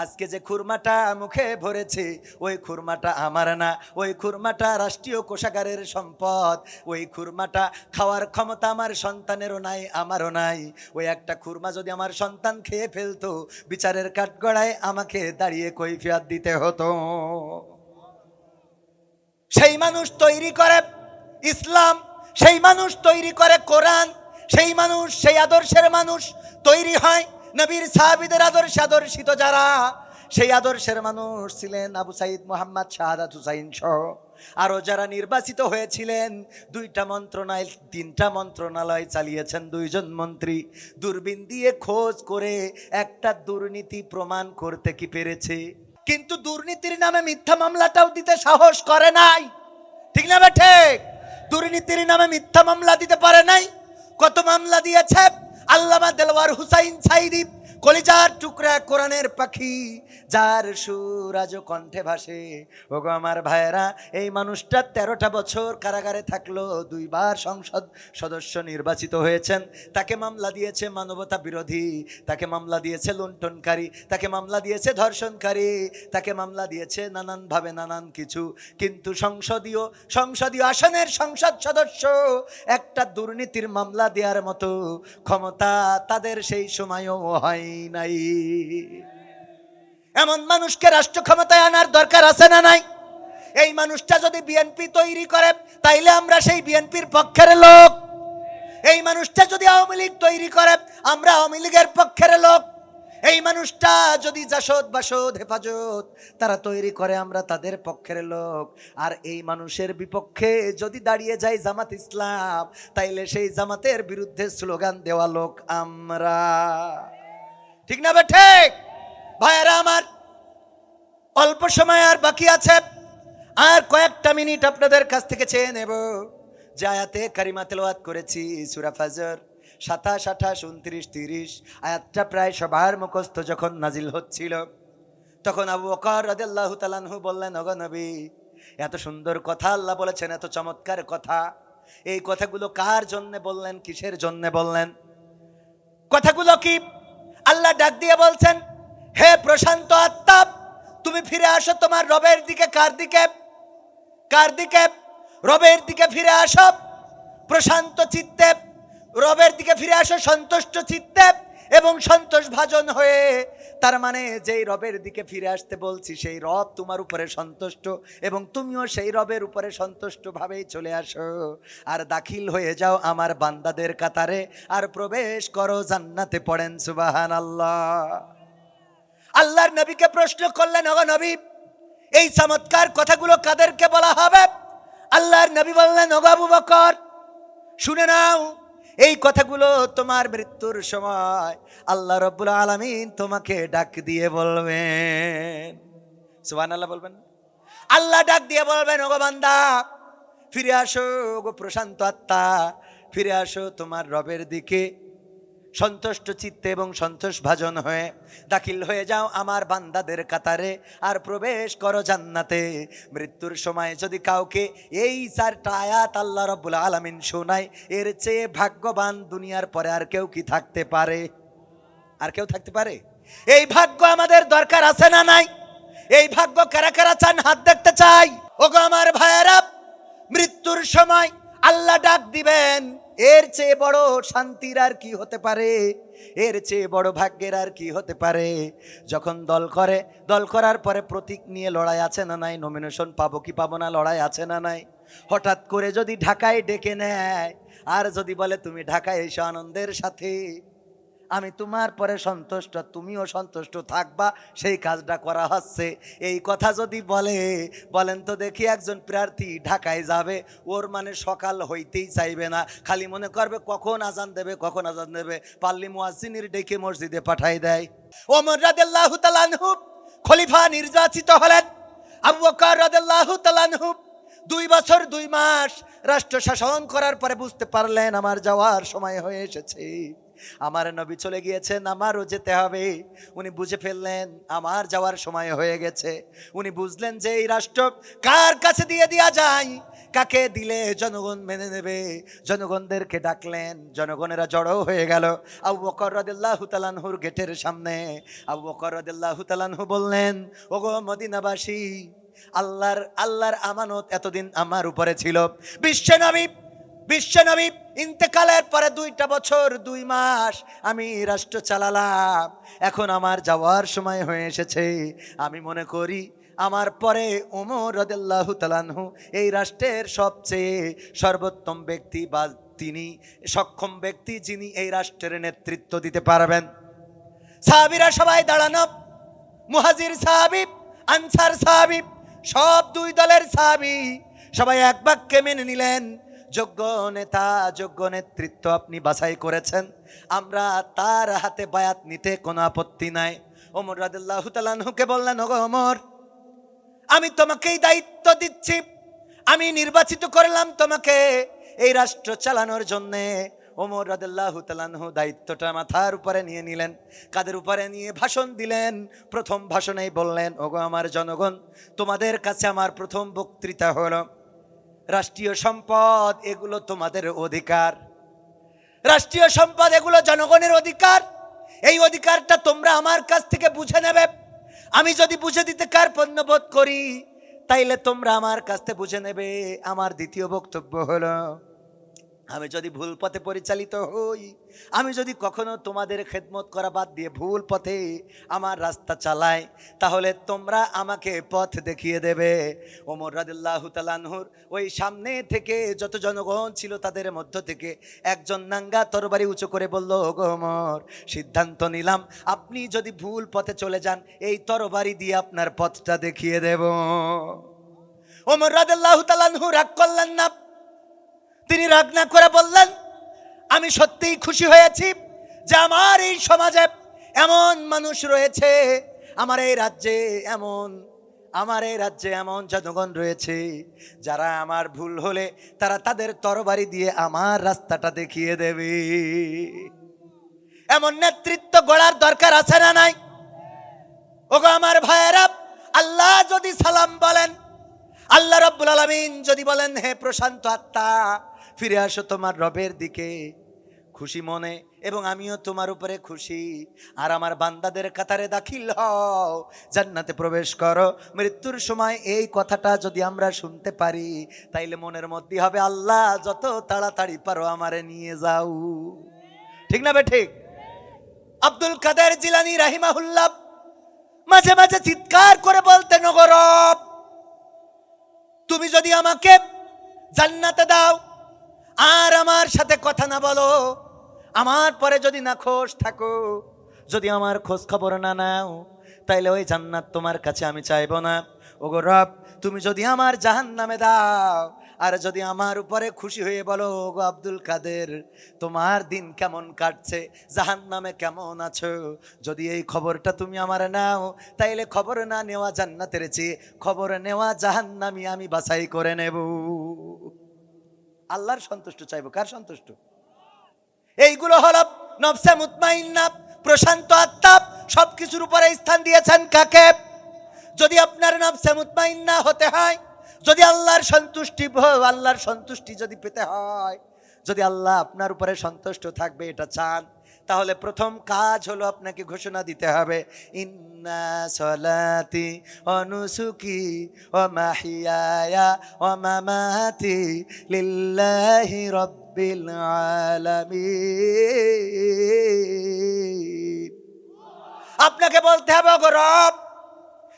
আজকে যে খুরমাটা মুখে ভরেছে ওই খুরমাটা আমার না, ওই খুরমাটা রাষ্ট্রীয় কোষাগারের সম্পদ। ওই খুরমাটা খাওয়ার ক্ষমতা আমার সন্তানেরও নাই, আমারও নাই। ওই একটা খুরমা যদি আমার সন্তান খেয়ে ফেলতো, বিচারের কাঠগড়ায় আমাকে দাঁড়িয়ে কৈফিয়ত দিতে হতো। সেই মানুষ তৈরি করে ইসলাম, সেই মানুষ তৈরি করে কোরআন, সেই মানুষ, সেই আদর্শের মানুষ তৈরি হয় নবীর সাহাবীদের আদর্শে আদর্শিত যারা, সেই আদর্শের মানুষ ছিলেন আবু সাইদ মোহাম্মদ শাহাদাত হুসাইন সহ আরো যারা নির্বাচিত হয়েছিলেন। 2টা মন্ত্রণালয় 3টা মন্ত্রণালয় চালিয়েছেন 2জন মন্ত্রী। দূরবীন দিয়ে খোঁজ করে একটা দুর্নীতি প্রমাণ করতে কি পেরেছে? কিন্তু দুর্নীতির নামে মিথ্যা মামলাটাও দিতে সাহস করে নাই। ঠিক না বেঠে? দুর্নীতির নামে মিথ্যা মামলা দিতে পারে নাই। কত মামলা দিয়েছে আল্লামা দেলওয়ার হুসাইন সাইদি, কলিজার টুকরা, কোরআনের পাখি, যার সুর আজও কণ্ঠে ভাসে। ওগো আমার ভাইয়েরা, এই মানুষটা 13টা বছর কারাগারে থাকলো, 2বার সংসদ সদস্য নির্বাচিত হয়েছেন। তাকে মামলা দিয়েছে মানবতা বিরোধী, তাকে মামলা দিয়েছে লুণ্ঠনকারী, তাকে মামলা দিয়েছে ধর্ষণকারী, তাকে মামলা দিয়েছে নানানভাবে নানান কিছু। কিন্তু সংসদীয় আসনের সংসদ সদস্য একটা দুর্নীতির মামলা দেওয়ার মতো ক্ষমতা তাদের সেই সময়ও হয় নাই। এমন মানুষকে রাষ্ট্র ক্ষমতায় আনার দরকার আছে না নাই? এই মানুষটা যদি বিএনপি তৈরি করে তাইলে আমরা সেই বিএনপির পক্ষের লোক। এই মানুষটা যদি আওয়ামী লীগ তৈরি করে আমরা আওয়ামী লীগের পক্ষের লোক। এই মানুষটা যদি জাসদ বাসদ হেফাজত তারা তৈরি করে আমরা তাদের পক্ষের লোক। আর এই মানুষের বিপক্ষে যদি দাঁড়িয়ে যায় জামাত ইসলাম, তাইলে সেই জামাতের বিরুদ্ধে স্লোগান দেওয়া লোক আমরা। ঠিক না বেঠে? ভাইয়েরা আমার, অল্প সময় আর বাকি আছে, আর কয়েকটা মিনিট আপনাদের কাছ থেকে চেয়ে নেব। যে আয়াতে কারিমা তেলাওয়াত করেছি সূরা ফজর 27, 28, 29, 30 আয়াতটা প্রায় সবার মুখস্থ যখন নাজিল হচ্ছিল, তখন আবু বকর রাদিয়াল্লাহু তাআলা আনহু বললেন, ওগো নবী, এত সুন্দর কথা আল্লাহ বলেছেন, এত চমৎকার কথা, এই কথাগুলো কার জন্য বললেন, কিসের জন্য বললেন? কথাগুলো কি? আল্লাহ ডাক দিয়ে বলছেন, হে প্রশান্ত আত্মা, তুমি ফিরে আসো তোমার রবের দিকে। কার দিকে? কার দিকে? রবের দিকে ফিরে আসো প্রশান্ত চিত্তে, রবের দিকে ফিরে আসো সন্তুষ্ট চিত্তে এবং সন্তোষ ভাজন হয়ে। তার মানে যেই রবের দিকে ফিরে আসতে বলছি সেই রব তোমার উপরে সন্তুষ্ট এবং তুমিও সেই রবের উপরে সন্তুষ্ট ভাবেই চলে আসো আর দাখিল হয়ে যাও আমার বান্দাদের কাতারে, আর প্রবেশ করো জান্নাতে। পড়েন সুবহানাল্লাহ। আল্লাহর নবীকে প্রশ্ন করলেন, ওগো নবী, এই চমৎকার কথাগুলো কাদেরকে বলা হবে? আল্লাহর নবী বললেন, ওগো আবু বকর, শুনে নাও, এই কথাগুলো তোমার মৃত্যুর সময় আল্লাহ রাব্বুল আলামিন তোমাকে ডাক দিয়ে বলবেন। সুবহানাল্লাহ বলবেন। আল্লাহ ডাক দিয়ে বলবেন, ওগো বান্দা, ফিরে আসো, ওগো প্রশান্ত আত্মা, ফিরে আসো তোমার রবের দিকে সন্তুষ্ট চিত্তে এবং সন্তোষ ভাজন হয়ে দাখিল হয়ে যাও আমার বান্দাদের কাতারে আর প্রবেশ করো জান্নাতে। মৃত্যুর সময় যদি কাউকে এই 4টা আয়াত আল্লাহ রাব্বুল আলামিন শোনায়, এর চেয়ে ভাগ্যবান দুনিয়ার পরে আর কেউ কি থাকতে পারে? আর কেউ থাকতে পারে? এই ভাগ্য আমাদের দরকার আছে না নাই? এই ভাগ্য কারা কারা চান? হাত দেখতে চাই। ওগো আমার ভাইয়েরা, মৃত্যুর সময় আল্লাহ ডাক দিবেন, এর চেয়ে বড় শান্তির আর কি হতে পারে? এর চেয়ে বড় ভাগ্যের আর কি হতে পারে? যখন দল করে, দল করার পরে প্রতীক নিয়ে লড়াই আছে না নাই? নমিনেশন পাবো কি পাবো না লড়াই আছে না নাই? হঠাৎ করে যদি ঢাকায় ডেকে নেয় আর যদি বলে তুমি ঢাকায় এসো আনন্দের সাথে, আমি তোমার পরে সন্তুষ্ট, তুমিও সন্তুষ্ট থাকবা, সেই কাজটা করা হচ্ছে, এই কথা যদি বলেন তো দেখি, একজন প্রার্থী ঢাকায় যাবে, ওর মানে সকাল হইতেই চাইবে না, খালি মনে করবে কখন আজান দেবে, কখন আজান দেবে, পাল্লি মুয়াজ্জিনের ডেকে মসজিদে পাঠাই দেয়। ওমর রাদিয়াল্লাহু তাআলা আনহু খলিফা নির্বাচিত হলেন। আবু বকর রাদিয়াল্লাহু তাআলা আনহু 2 বছর 2 মাস রাষ্ট্র শাসন করার পরে বুঝতে পারলেন আমার যাওয়ার সময় হয়ে এসেছে, আমার নবী চলে গিয়েছেন, আমারও যেতে হবে। উনি বুঝে ফেললেন আমার যাওয়ার সময় হয়ে গেছে। উনি বুঝলেন যে এই রাষ্ট্র কার কাছে দিয়ে দেয়া যায়, কাকে দিলে জনগণ মেনে নেবে, জনগণদেরকে ডাকলেন, জনগণেরা জড়ো হয়ে গেল আবু বকর রাদিয়াল্লাহু তাআলা আনহুর গেটের সামনে। আবু বকর রাদিয়াল্লাহু তাআলা আনহু বললেন, ওগো মদিনাবাসী, আল্লাহর আমানত এতদিন আমার উপরে ছিল। বিশ্বনবী ইন্তেকালের পরে 2টা বছর 2 মাস আমি রাষ্ট্র চালালাম, এখন আমার যাওয়ার সময় হয়ে এসেছে। আমি মনে করি আমার পরে ওমর রাদিয়াল্লাহু তাআলা আনহু এই রাষ্ট্রের সবচেয়ে সর্বোত্তম ব্যক্তি, বা তিনি সক্ষম ব্যক্তি যিনি এই রাষ্ট্রের নেতৃত্ব দিতে পারবেন। সাহাবীরা সবাই দাঁড়ানো, মুহাজির সাহাবী, আনসার সাহাবী, সব 2 দলের সাহাবী সবাই এক বাক্যে মেনে নিলেন, যোগ্য নেতা, যোগ্য নেতৃত্ব আপনি বাছাই করেছেন, আমরা তার হাতে বায়াত নিতে কোনো আপত্তি নাই। ওমর রাদিয়াল্লাহু তাআলা আনহুকে বললেন, ওগো ওমর, আমি তোমাকেই দায়িত্ব দিচ্ছি, আমি নির্বাচিত করলাম তোমাকে এই রাষ্ট্র চালানোর জন্যে। ওমর রাদিয়াল্লাহু তাআলা আনহু দায়িত্বটা মাথার উপরে নিয়ে নিলেন, কাদের উপরে নিয়ে ভাষণ দিলেন। প্রথম ভাষণেই বললেন, ওগো আমার জনগণ, তোমাদের কাছে আমার প্রথম বক্তৃতা হলো, রাষ্ট্রীয় সম্পদ এগুলো তোমাদের অধিকার, রাষ্ট্রীয় সম্পদ এগুলো জনগণের অধিকার। এই অধিকারটা তোমরা আমার কাছ থেকে বুঝে নেবে। আমি যদি বুঝে দিতে কার্পণ্যবোধ করি, তাইলে তোমরা আমার কাছ থেকে বুঝে নেবে। আমার দ্বিতীয় বক্তব্য হলো, আমি যদি ভুল পথে পরিচালিত হই, আমি যদি কখনো তোমাদের খেদমত করা বাদ দিয়ে ভুল পথে আমার রাস্তা চালাই, তাহলে তোমরা আমাকে পথ দেখিয়ে দেবে। ওমর রাদিয়াল্লাহু তাআলা আনহুর ওই সামনে থেকে যত জনগণ ছিল তাদের মধ্য থেকে একজন নাঙ্গা তরবারি উঁচু করে বলল, ওগো ওমর, সিদ্ধান্ত নিলাম আপনি যদি ভুল পথে চলে যান, এই তরবারি দিয়ে আপনার পথটা দেখিয়ে দেব। ওমর রাদিয়াল্লাহু তাআলা আনহু রাগ করলেন না, তিনি রাগ না করে বললেন, আমি সত্যিই খুশি হয়েছি যে আমার এই সমাজে এমন মানুষ রয়েছে, আমার এই রাজ্যে এমন জনগণ রয়েছে যারা আমার ভুল হলে তারা তাদের তরবারি দিয়ে আমার রাস্তাটা দেখিয়ে দেবে। এমন নেতৃত্ব গড়ার দরকার আছে না নাই? ওগো আমার ভাইয়েরা, আল্লাহ যদি সালাম বলেন, আল্লাহ রাব্বুল আলামিন যদি বলেন, হে প্রশান্ত আত্মা, ফিরে আসো তোমার রবের দিকে খুশি মনে, এবং আমিও তোমার উপরে খুশি, আর আমার বান্দাদের কাতারে দাখিল হও, জান্নাতে প্রবেশ করো। মৃত্যুর সময় এই কথাটা যদি আমরা শুনতে পারি, তাইলে মনের মধ্যে হবে, আল্লাহ যত তাড়াতাড়ি পারো আমারে নিয়ে যাও। ঠিক না বে ঠিক? আব্দুল কাদের জিলানী রাহিমাহুল্লাহ মাঝে মাঝে চিৎকার করে বলতেন, ওগো রব, তুমি যদি আমাকে জান্নাতে দাও আর আমার সাথে কথা না বলো, আমার পরে যদি না খোঁজ থাকো, যদি আমার খোঁজ খবর না নাও, তাইলে ওই জান্নাত তোমার কাছে আমি চাইবো না। ওগো রব, তুমি যদি আমার জাহান্নামে দাও আর যদি আমার উপরে খুশি হয়ে বলো, ওগো আব্দুল কাদের, তোমার দিন কেমন কাটছে, জাহান্নামে কেমন আছো, যদি এই খবরটা তুমি আমার নাও, তাইলে খবর না নেওয়া জান্নাতের চেয়ে খবর নেওয়া জাহান্নামী আমি বাছাই করে নেব। আল্লাহর সন্তুষ্ট চাইবো। কার সন্তুষ্ট? এইগুলো হলো নফসে মুতমাইন্না, প্রশান্ত আত্মা। সবকিছুর উপরে স্থান দিয়েছেন কাকে? যদি আপনার নফসে মুতমাইন্না হতে হয়, যদি আল্লাহর সন্তুষ্টি যদি পেতে হয়, যদি আল্লাহ আপনার উপরে সন্তুষ্ট থাকবে এটা চান, তাহলে প্রথম কাজ হলো আপনাকে ঘোষণা দিতে হবে, ইন্না সলাতি ওয়া নুসুকি ওয়া মাহিয়ায়া ওয়া মামাতি লিল্লাহি রাব্বিল আলামিন। আপনাকে বলতে হবে, ওগো রব,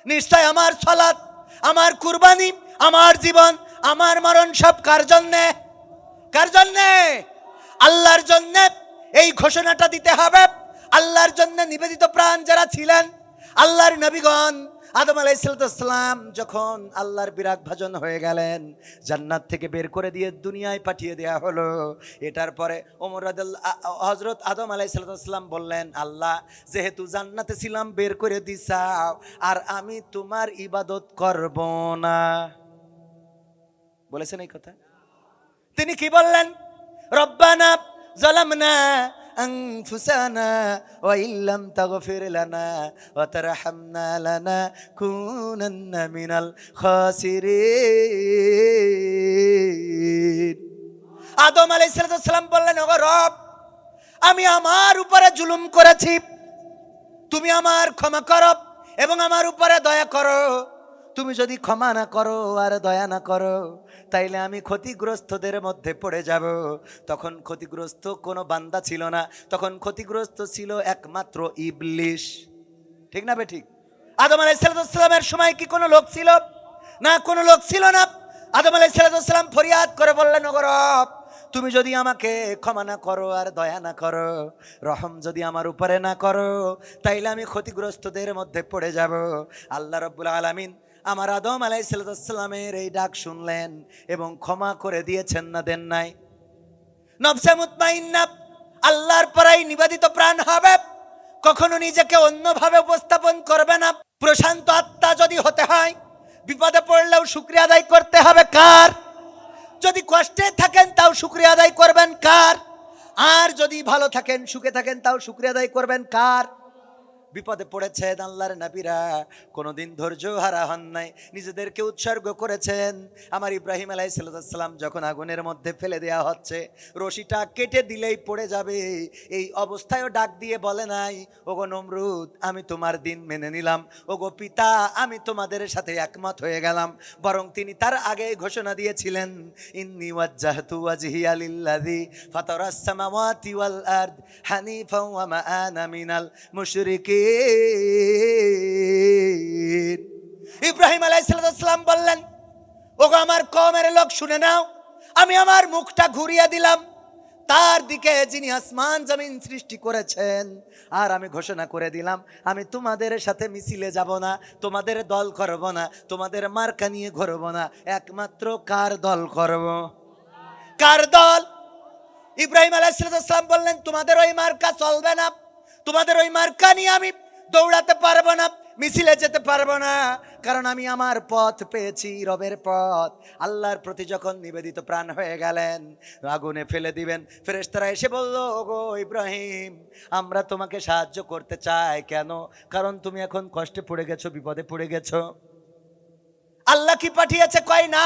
নিশ্চয় আমার সালাত, আমার কুরবানি, আমার জীবন, আমার মরণ সব কার জন্যে? কার জন্যে? আল্লাহর জন্যে। এই ঘোষণাটা দিতে হবে। আল্লাহর জন্য নিবেদিত প্রাণ যারা ছিলেন, আল্লাহর নবীগণ, আদম আলাইহিসসালাম যখন আল্লাহর বিরাগ ভাজন হয়ে গেলেন, জান্নাত থেকে বের করে দিয়ে দুনিয়ায় পাঠিয়ে দেয়া হলো। এটার পরে হযরত আদম আলাইহিসসালাম বললেন, আল্লাহ, যেহেতু জান্নাতে ছিলাম বের করে দিছাও, আর আমি তোমার ইবাদত করব না। বলেছেন এই কথা? তিনি কি বললেন? রব্বানা যালামনা আনফুসানা ওয়া ইল্লাম তাগফির লানা ওয়া তারহামনা লানাকুনান্না মিনাল খাসিরিন। আদম আলাইহিস সালাম বললেন, ওগো রব, আমি আমার উপরে জুলুম করেছি, তুমি আমার ক্ষমা করো এবং আমার উপরে দয়া করো। তুমি যদি ক্ষমা না করো আর দয়া না করো, তাইলে আমি ক্ষতিগ্রস্তদের মধ্যে পড়ে যাব। তখন ক্ষতিগ্রস্ত কোনো বান্দা ছিল না, তখন ক্ষতিগ্রস্ত ছিল একমাত্র ইবলিশ। ঠিক না বেঠিক? আদম আলাইহিস সালামের সময় কি কোনো লোক ছিল? না, কোনো লোক ছিল না। আদম আলাইহিস সালাম ফরিয়াদ করে বললেন, ওগো রব, তুমি যদি আমাকে ক্ষমা না করো আর দয়া না করো, রহম যদি আমার উপরে না করো, তাইলে আমি ক্ষতিগ্রস্তদের মধ্যে পড়ে যাব। আল্লাহ রাব্বুল আলামিন আমার আদম আলাইহিস সালামের এই ডাক শুনলেন এবং ক্ষমা করে দিয়েছেন না দেন নাই? নফসে মুতমাইন্না আল্লাহর পরেই নিবেদিত প্রাণ হবে, কখনো নিজেকে অন্যভাবে উপস্থাপন করবে না। প্রশান্ত আত্মা যদি হতে হয়, বিপদে পড়লেও শুকরিয়া আদায় করতে হবে কার? যদি কষ্টে থাকেন তাও শুকরিয়া আদায় করবেন কার? আর যদি ভালো থাকেন, সুখে থাকেন, তাও শুকরিয়া আদায় করবেন কার? বিপদে পড়েছেন আল্লাহর নবীরা, কোনোদিন ধৈর্য হারা হন নাই, নিজেদেরকে উৎসর্গ করেছেন। আমার ইব্রাহিম আলাইহিস সালাম যখন আগুনের মধ্যে ফেলে দেওয়া হচ্ছে, রশিটা কেটে দিলেই পড়ে যাবে, এই অবস্থায়ও ডাক দিয়ে বলে নাই, ওগো নমরুদ, আমি তোমার দিন মেনে নিলাম, ওগো পিতা, আমি তোমাদের সাথে একমত হয়ে গেলাম। বরং তিনি তার আগে ঘোষণা দিয়েছিলেন, ইন্নী ওয়াজ্জাহতু ওয়াজহিয়া লিল্লাযী ফাতারাস সামাওয়াতি ওয়াল আরদ হানিফাও ওয়া মা আনা মিনাল মুশরিকিন। ইব্রাহিম আলাইহিস সালাম বললেন, ওগো আমার কওমের লোক, শুনে নাও, আমি আমার মুখটা ঘুরিয়ে দিলাম তার দিকে যিনি আসমান জমিন সৃষ্টি করেছেন, আর আমি ঘোষণা করে দিলাম, আমি তোমাদের সাথে মিছিলে যাব না, তোমাদের দল করব না, তোমাদের মার্কা নিয়ে ঘুরব না, একমাত্র কার দল করব? কার দল? ইব্রাহিম আলাইহিস সালাম বললেন, তোমাদের ওই মার্কা চলবে না, তোমাদের ওই মার্কা নিয়ে আমি দৌড়াতে পারবো না, মিছিলে যেতে পারবো না, কারণ আমি আমার পথ পেয়েছি, রবের পথ। আল্লাহর প্রতি যখন নিবেদিত প্রাণ হয়ে গেলেন, আগুনে ফেলে দিবেন, ফেরেশতারা এসে বলল, ওগো ইব্রাহিম, আমরা তোমাকে সাহায্য করতে চাই। কেন? কারণ তুমি এখন কষ্টে পড়ে গেছো, বিপদে পড়ে গেছো। আল্লাহ কি পাঠিয়েছে? কয় না।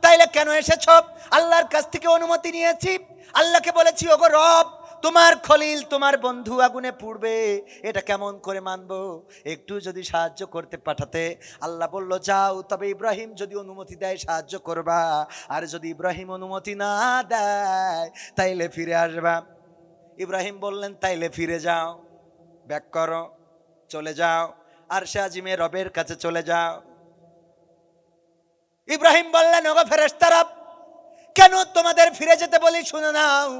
তাইলে কেন এসেছো? আল্লাহর কাছ থেকে অনুমতি নিয়েছি, আল্লাহকে বলেছি, ওগো রব, তোমার খলিল, তোমার বন্ধু আগুনে পুড়বে, এটা কেমন করে মানবো? একটু যদি সাহায্য করতে পাঠাতে। আল্লাহ বলল, যাও, তবে ইব্রাহিম যদি অনুমতি দেয় সাহায্য করবা, আর যদি ইব্রাহিম অনুমতি না দেয় তাইলে ফিরে আসবা। ইব্রাহিম বললেন, তাইলে ফিরে যাও, ব্যাক করো, চলে যাও, আরশে আজিমে রবের কাছে চলে যাও। ইব্রাহিম বললেন, ওগো ফেরেশতারা, কেন তোমাদের ফিরে যেতে বলি? শুনে নাও,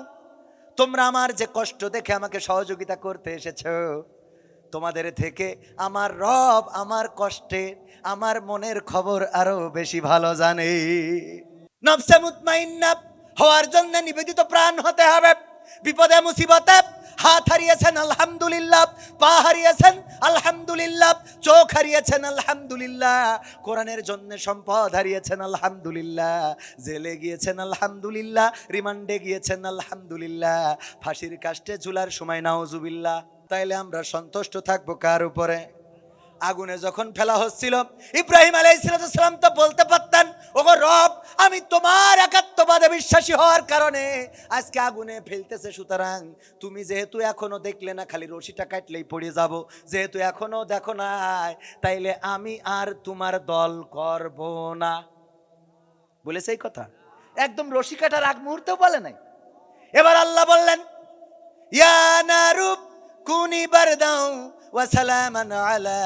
তোমরা আমার যে কষ্ট দেখে আমাকে সহযোগিতা করতে এসেছো, তোমাদের থেকে আমার রব আমার কষ্টে, আমার মনের খবর আরো বেশি ভালো জানে। নফসে মুতমাইন্না হওয়ার জন্য নিবেদিত প্রাণ হতে হবে। বিপদে মুসিবতে হাত হারিয়েছেন আলহামদুলিল্লাহ, পা হারিয়েছেন আলহামদুলিল্লাহ, চোখ হারিয়েছেন আলহামদুলিল্লাহ, কোরআনের জন্য সম্পদ হারিয়েছেন আলহামদুলিল্লাহ, জেলে গিয়েছেন আলহামদুলিল্লাহ, রিমান্ডে গিয়েছেন আলহামদুলিল্লাহ, ফাঁসির কাস্টে ঝুলার সময় নাউজুবিল্লাহ। তাইলে আমরা সন্তুষ্ট থাকবো কার উপরে? আগুনে যখন ফেলা হচ্ছিল, ইব্রাহিম আলাইহিস সালাম তো বলতে পারতেন, ওগো রব, আমি তোমার একাত্মবাদে বিশ্বাসী হওয়ার কারণে আজকে আগুনে ফেলতেছে, সুতরাং তুমি যেহেতু এখনো দেখলে না, খালি রশিটা কাটলেই পড়ে যাব, যেহেতু এখনো দেখো নাই, তাইলে আমি আর তোমার দল করব না। বলেছে এই কথা, একদম রশি কাটার আগ মুহূর্তেও বলে নাই। এবার আল্লাহ বললেন, ইয়া নারু কুনি বারদাও ওয়া সালামান আলা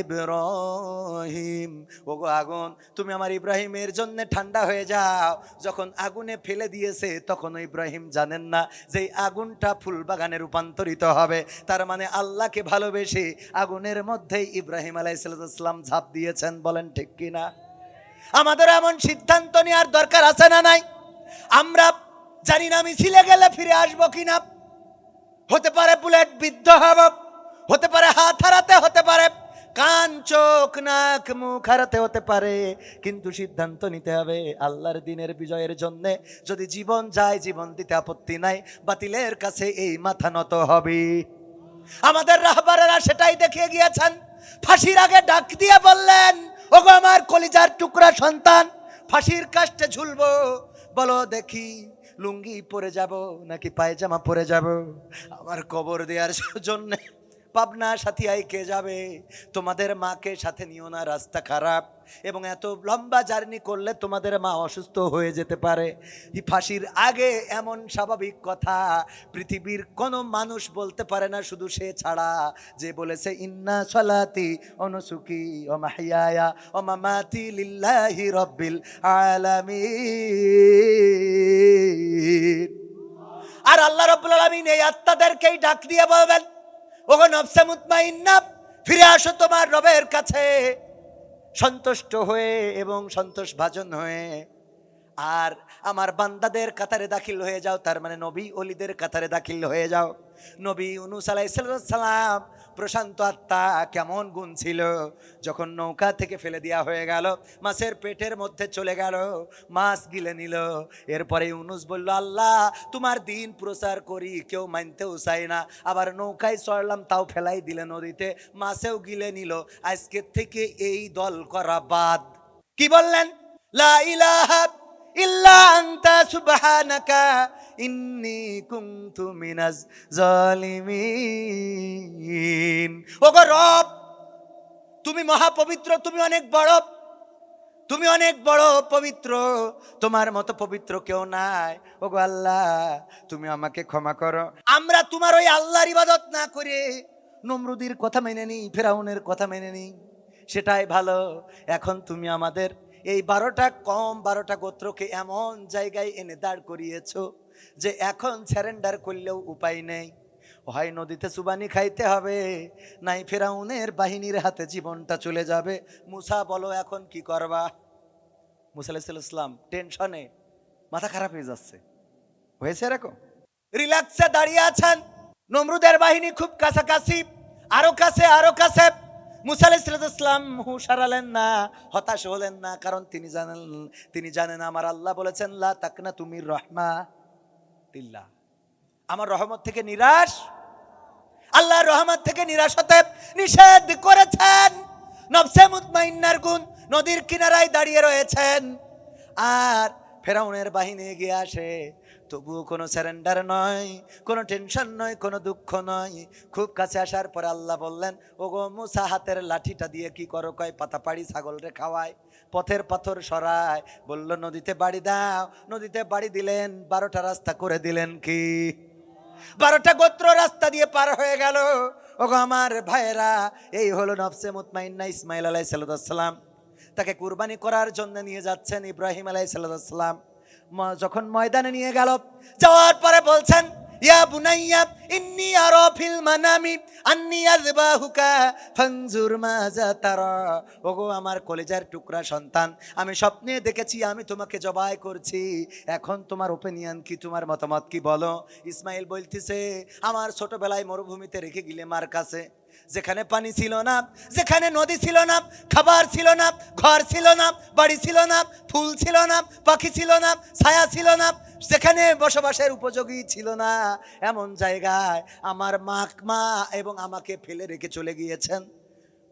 ইব্রাহিম, ওগো আগুন, তুমি আমার ইব্রাহিমের জন্য ঠান্ডা হয়ে যাও। যখন আগুনে ফেলে দিয়েছে, তখন ইব্রাহিম জানেন না যে আগুনটা ফুল বাগানে রূপান্তরিত হবে। তার মানে আল্লাহকে ভালোবেসে আগুনের মধ্যেই ইব্রাহিম আলাইহিস সালাম ঝাঁপ দিয়েছেন। বলেন ঠিক কিনা? আমাদের এমন সিদ্ধান্ত নেওয়ার দরকার আছে না নাই? আমরা জানি না মিছিলে গেলে ফিরে আসবো কিনা, হতে পারে বুলেট বিদ্ধ হব, হতে পারে হাত হারাতে, হতে পারে কান চোখ নাক মুখ হারাতে হতে পারে, কিন্তু সিদ্ধান্ত নিতে হবে আল্লাহর দিনের বিজয়ের জন্য। যদি জীবন যায়, জীবন দিতে আপত্তি নাই, বাতিলের কাছে এই মাথা নত হবে। আমাদের রাহবারেরা সেটাই দেখিয়ে গিয়েছেন। ফাঁসির আগে ডাক দিয়ে বললেন, ওগো আমার কলিজার টুকরা সন্তান, ফাঁসির কাস্টে ঝুলবো, বলো দেখি লুঙ্গি পরে যাব নাকি পায়জামা পরে যাব? আমার কবর দেওয়ার জন্য পাবনা সাথিয়ায় কে যাবে? তোমাদের মাকে সাথে নিও না, রাস্তা খারাপ, এবং এত লম্বা জার্নি করলে তোমাদের মা অসুস্থ হয়ে যেতে পারে। এই ফাঁসির আগে এমন স্বাভাবিক কথা পৃথিবীর কোনো মানুষ বলতে পারে না, শুধু সে ছাড়া, যে বলেছে ইন্না সলাতি অনুসুকি ও মাহিয়ায়া ও মামাতি লিল্লাহি রব্বিল আলামিন। আর আল্লাহ রাব্বুল আলামিন এই আত্মাদেরকেই ডাক দিয়ে বলবেন, ওগো নফসে মুতমাইন্না, ফিরে আসো তোমার রবের কাছে সন্তুষ্ট হয়ে এবং সন্তোষভাজন হয়ে, আর আমার বান্দাদের কাতারে দাখিল হয়ে যাও। তার মানে নবী ওলিদের কাতারে দাখিল হয়ে যাও। নবী ইউনূস আলাইহিস সালাম প্রশান্ত আত্মা কেমন গুণ ছিল, যখন নৌকা থেকে ফেলে দেওয়া হয়ে গেল, মাছের পেটের মধ্যে চলে গেল, মাছ গিলে নিল। এরপরে ইউনূস বলল, আল্লাহ তোমার দিন প্রচার করি, কেউ মানতেও চায় না, আবার নৌকায় চড়লাম তাও ফেলাই দিলে নদীতে, মাছেও গিলে নিল, আজকের থেকে এই দল করা বাদ। কি বললেন? লা ইলাহা ইল্লা আনতা সুবহানাকা ইন্নী কুনতু মিনাজ জালিমিন। ওগো রব, তুমি মহাপবিত্র, তুমি অনেক বড়, তুমি অনেক বড় পবিত্র, তোমার মতো পবিত্র কেউ নাই। ওগো আল্লাহ, তুমি আমাকে ক্ষমা করো। আমরা তোমার ওই আল্লাহর ইবাদত না করে নমরুদের কথা মেনে নিই, ফেরাউনের কথা মেনে নিই, সেটাই ভালো। এখন তুমি আমাদের এই 12টা গোত্রকে এমন জায়গায় এনে দাঁড় করিয়েছো যে এখন স্যারেন্ডার করলেও উপায় নেই, হয় নদীতে চুবানি খাইতে হবে, নাই ফেরাউনের বাহিনীর হাতে জীবনটা চলে যাবে। মুসা বলো এখন কি করবা? মুসা আলাইহিস সালাম টেনশনে মাথা খারাপ হয়ে যাচ্ছে, হয়েছে এরকম, রিল্যাক্সে দাঁড়িয়ে আছেন। নমরুদের বাহিনী খুব কাছাকাছি, আরো কাছে আরো কাছে। মুসা আলাইহিস সালাম হুঁশ হারালেন না, হতাশ হলেন না, কারণ তিনি জানেন আমার আল্লাহ বলেছেন লা তাকনাতু মির রাহমাতিল্লাহ, আমার রহমত থেকে নিরাশ, আল্লাহর রহমত থেকে নিরাশ হতে নিষেধ করেছেন। নফসে মুতমাইন্নার গুণ, নদীর কিনারায় দাঁড়িয়ে রয়েছেন, আর ফেরাউনের বাহিনী এগিয়ে আসে, তবুও কোনো স্যারেন্ডার নয়, কোনো টেনশন নয়, কোনো দুঃখ নয়। খুব কাছে আসার পরে আল্লাহ বললেন, ওগো মুসা হাতের লাঠিটা দিয়ে কি করো? কয় পাতা পাড়ি ছাগল রে খাওয়ায়, পথের পাথর সরায়। বলল নদীতে বাড়ি দাও, নদীতে বাড়ি দিলেন, 12টা রাস্তা করে দিলেন। কি 12টা গোত্র রাস্তা দিয়ে পার হয়ে গেল। ওগো আমার ভাইয়েরা, এই হলো নফসে মুতমাইন্না ইসমাইল আলাইহিস সালাম। তাকে কুরবানি করার জন্য নিয়ে যাচ্ছেন ইব্রাহিম আলাইহিস সালাম। যখন ময়দানে নিয়ে গেল, যাওয়ার পরে বলছেন, ইয়া বুনাইয়া ইন্নী আরা ফিল মানামি আন্নী আযবাহুকা ফানজুর মাযা তারা। ওগো আমার কলিজার টুকরা সন্তান, আমি স্বপ্নে দেখেছি আমি তোমাকে জবাই করছি, এখন তোমার ওপিনিয়ন কি, তোমার মতামত কি বলো? ইসমাইল বলতেছে, আমার ছোটবেলায় মরুভূমিতে রেখে গেলে মার কাছে, যেখানে পানি ছিল না, যেখানে নদী ছিল না, খাবার ছিল না, ঘর ছিল না, বাড়ি ছিল না, ফুল ছিল না, পাখি ছিল না, ছায়া ছিল না, যেখানে বসবাসের উপযোগী ছিল না, এমন জায়গায় আমার মা এবং আমাকে ফেলে রেখে চলে গিয়েছেন।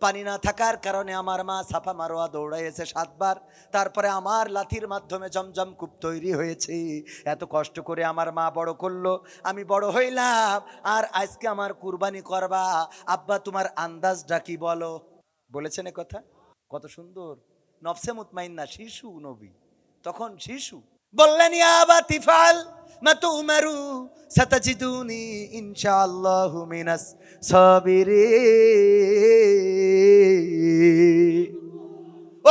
পানি না থাকার কারণে আমার মা সাফা মারোয়া দৌড়াইয়েছে 7 বার, তারপরে আমার লাঠির মাধ্যমে জমজম কূপ তৈরি হয়েছে। এত কষ্ট করে আমার মা বড় করলো, আমি বড় হইলাম, আর আজকে আমার কুরবানি করবা, আব্বা তোমার আন্দাজটা কি বলো? বলেছেন এ কথা, কত সুন্দর। নফসে মুতমাইন্না শিশু নবী, তখন শিশু, বললেন ইয়া আবাতি ফাল মা তুমারু সাতাজিদুনি ইনশাআল্লাহু মিনাস সাবিরিন।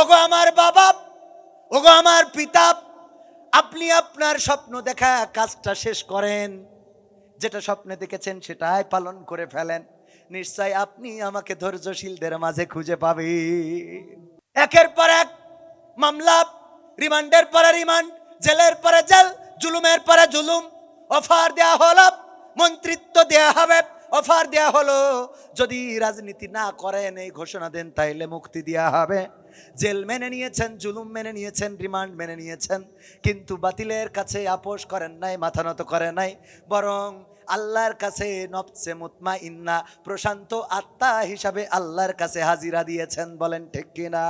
ওগো আমার বাবা, ওগো আমার পিতা, আপনি আপনার স্বপ্ন দেখা কাজটা শেষ করেন, যেটা স্বপ্নে দেখেছেন সেটাই পালন করে ফেলেন, নিশ্চয় আপনি আমাকে ধৈর্যশীলদের মাঝে খুঁজে পাবেন। একের পর এক মামলা, রিমান্ডের পরে রিমান্ড, জেলের পরে জেল, জুলুমের পরে জুলুম, অফার দেয়া হলো, মন্ত্রিত্ব দেয়া হবে, অফার দেয়া হলো, যদি রাজনীতি না করেন এই ঘোষণা দেন তাইলে মুক্তি দেয়া হবে। জেল মেনে নিয়েছেন, জুলুম মেনে নিয়েছেন, রিমান্ড মেনে নিয়েছেন, কিন্তু বাতিলের কাছে আপোষ করেন নাই, মাথা নত করে নাই, বরং আল্লাহর কাছে নফসে মুতমাইন্না প্রশান্ত আত্মা হিসাবে আল্লাহর কাছে হাজিরা দিয়েছেন। বলেন ঠিক কিনা?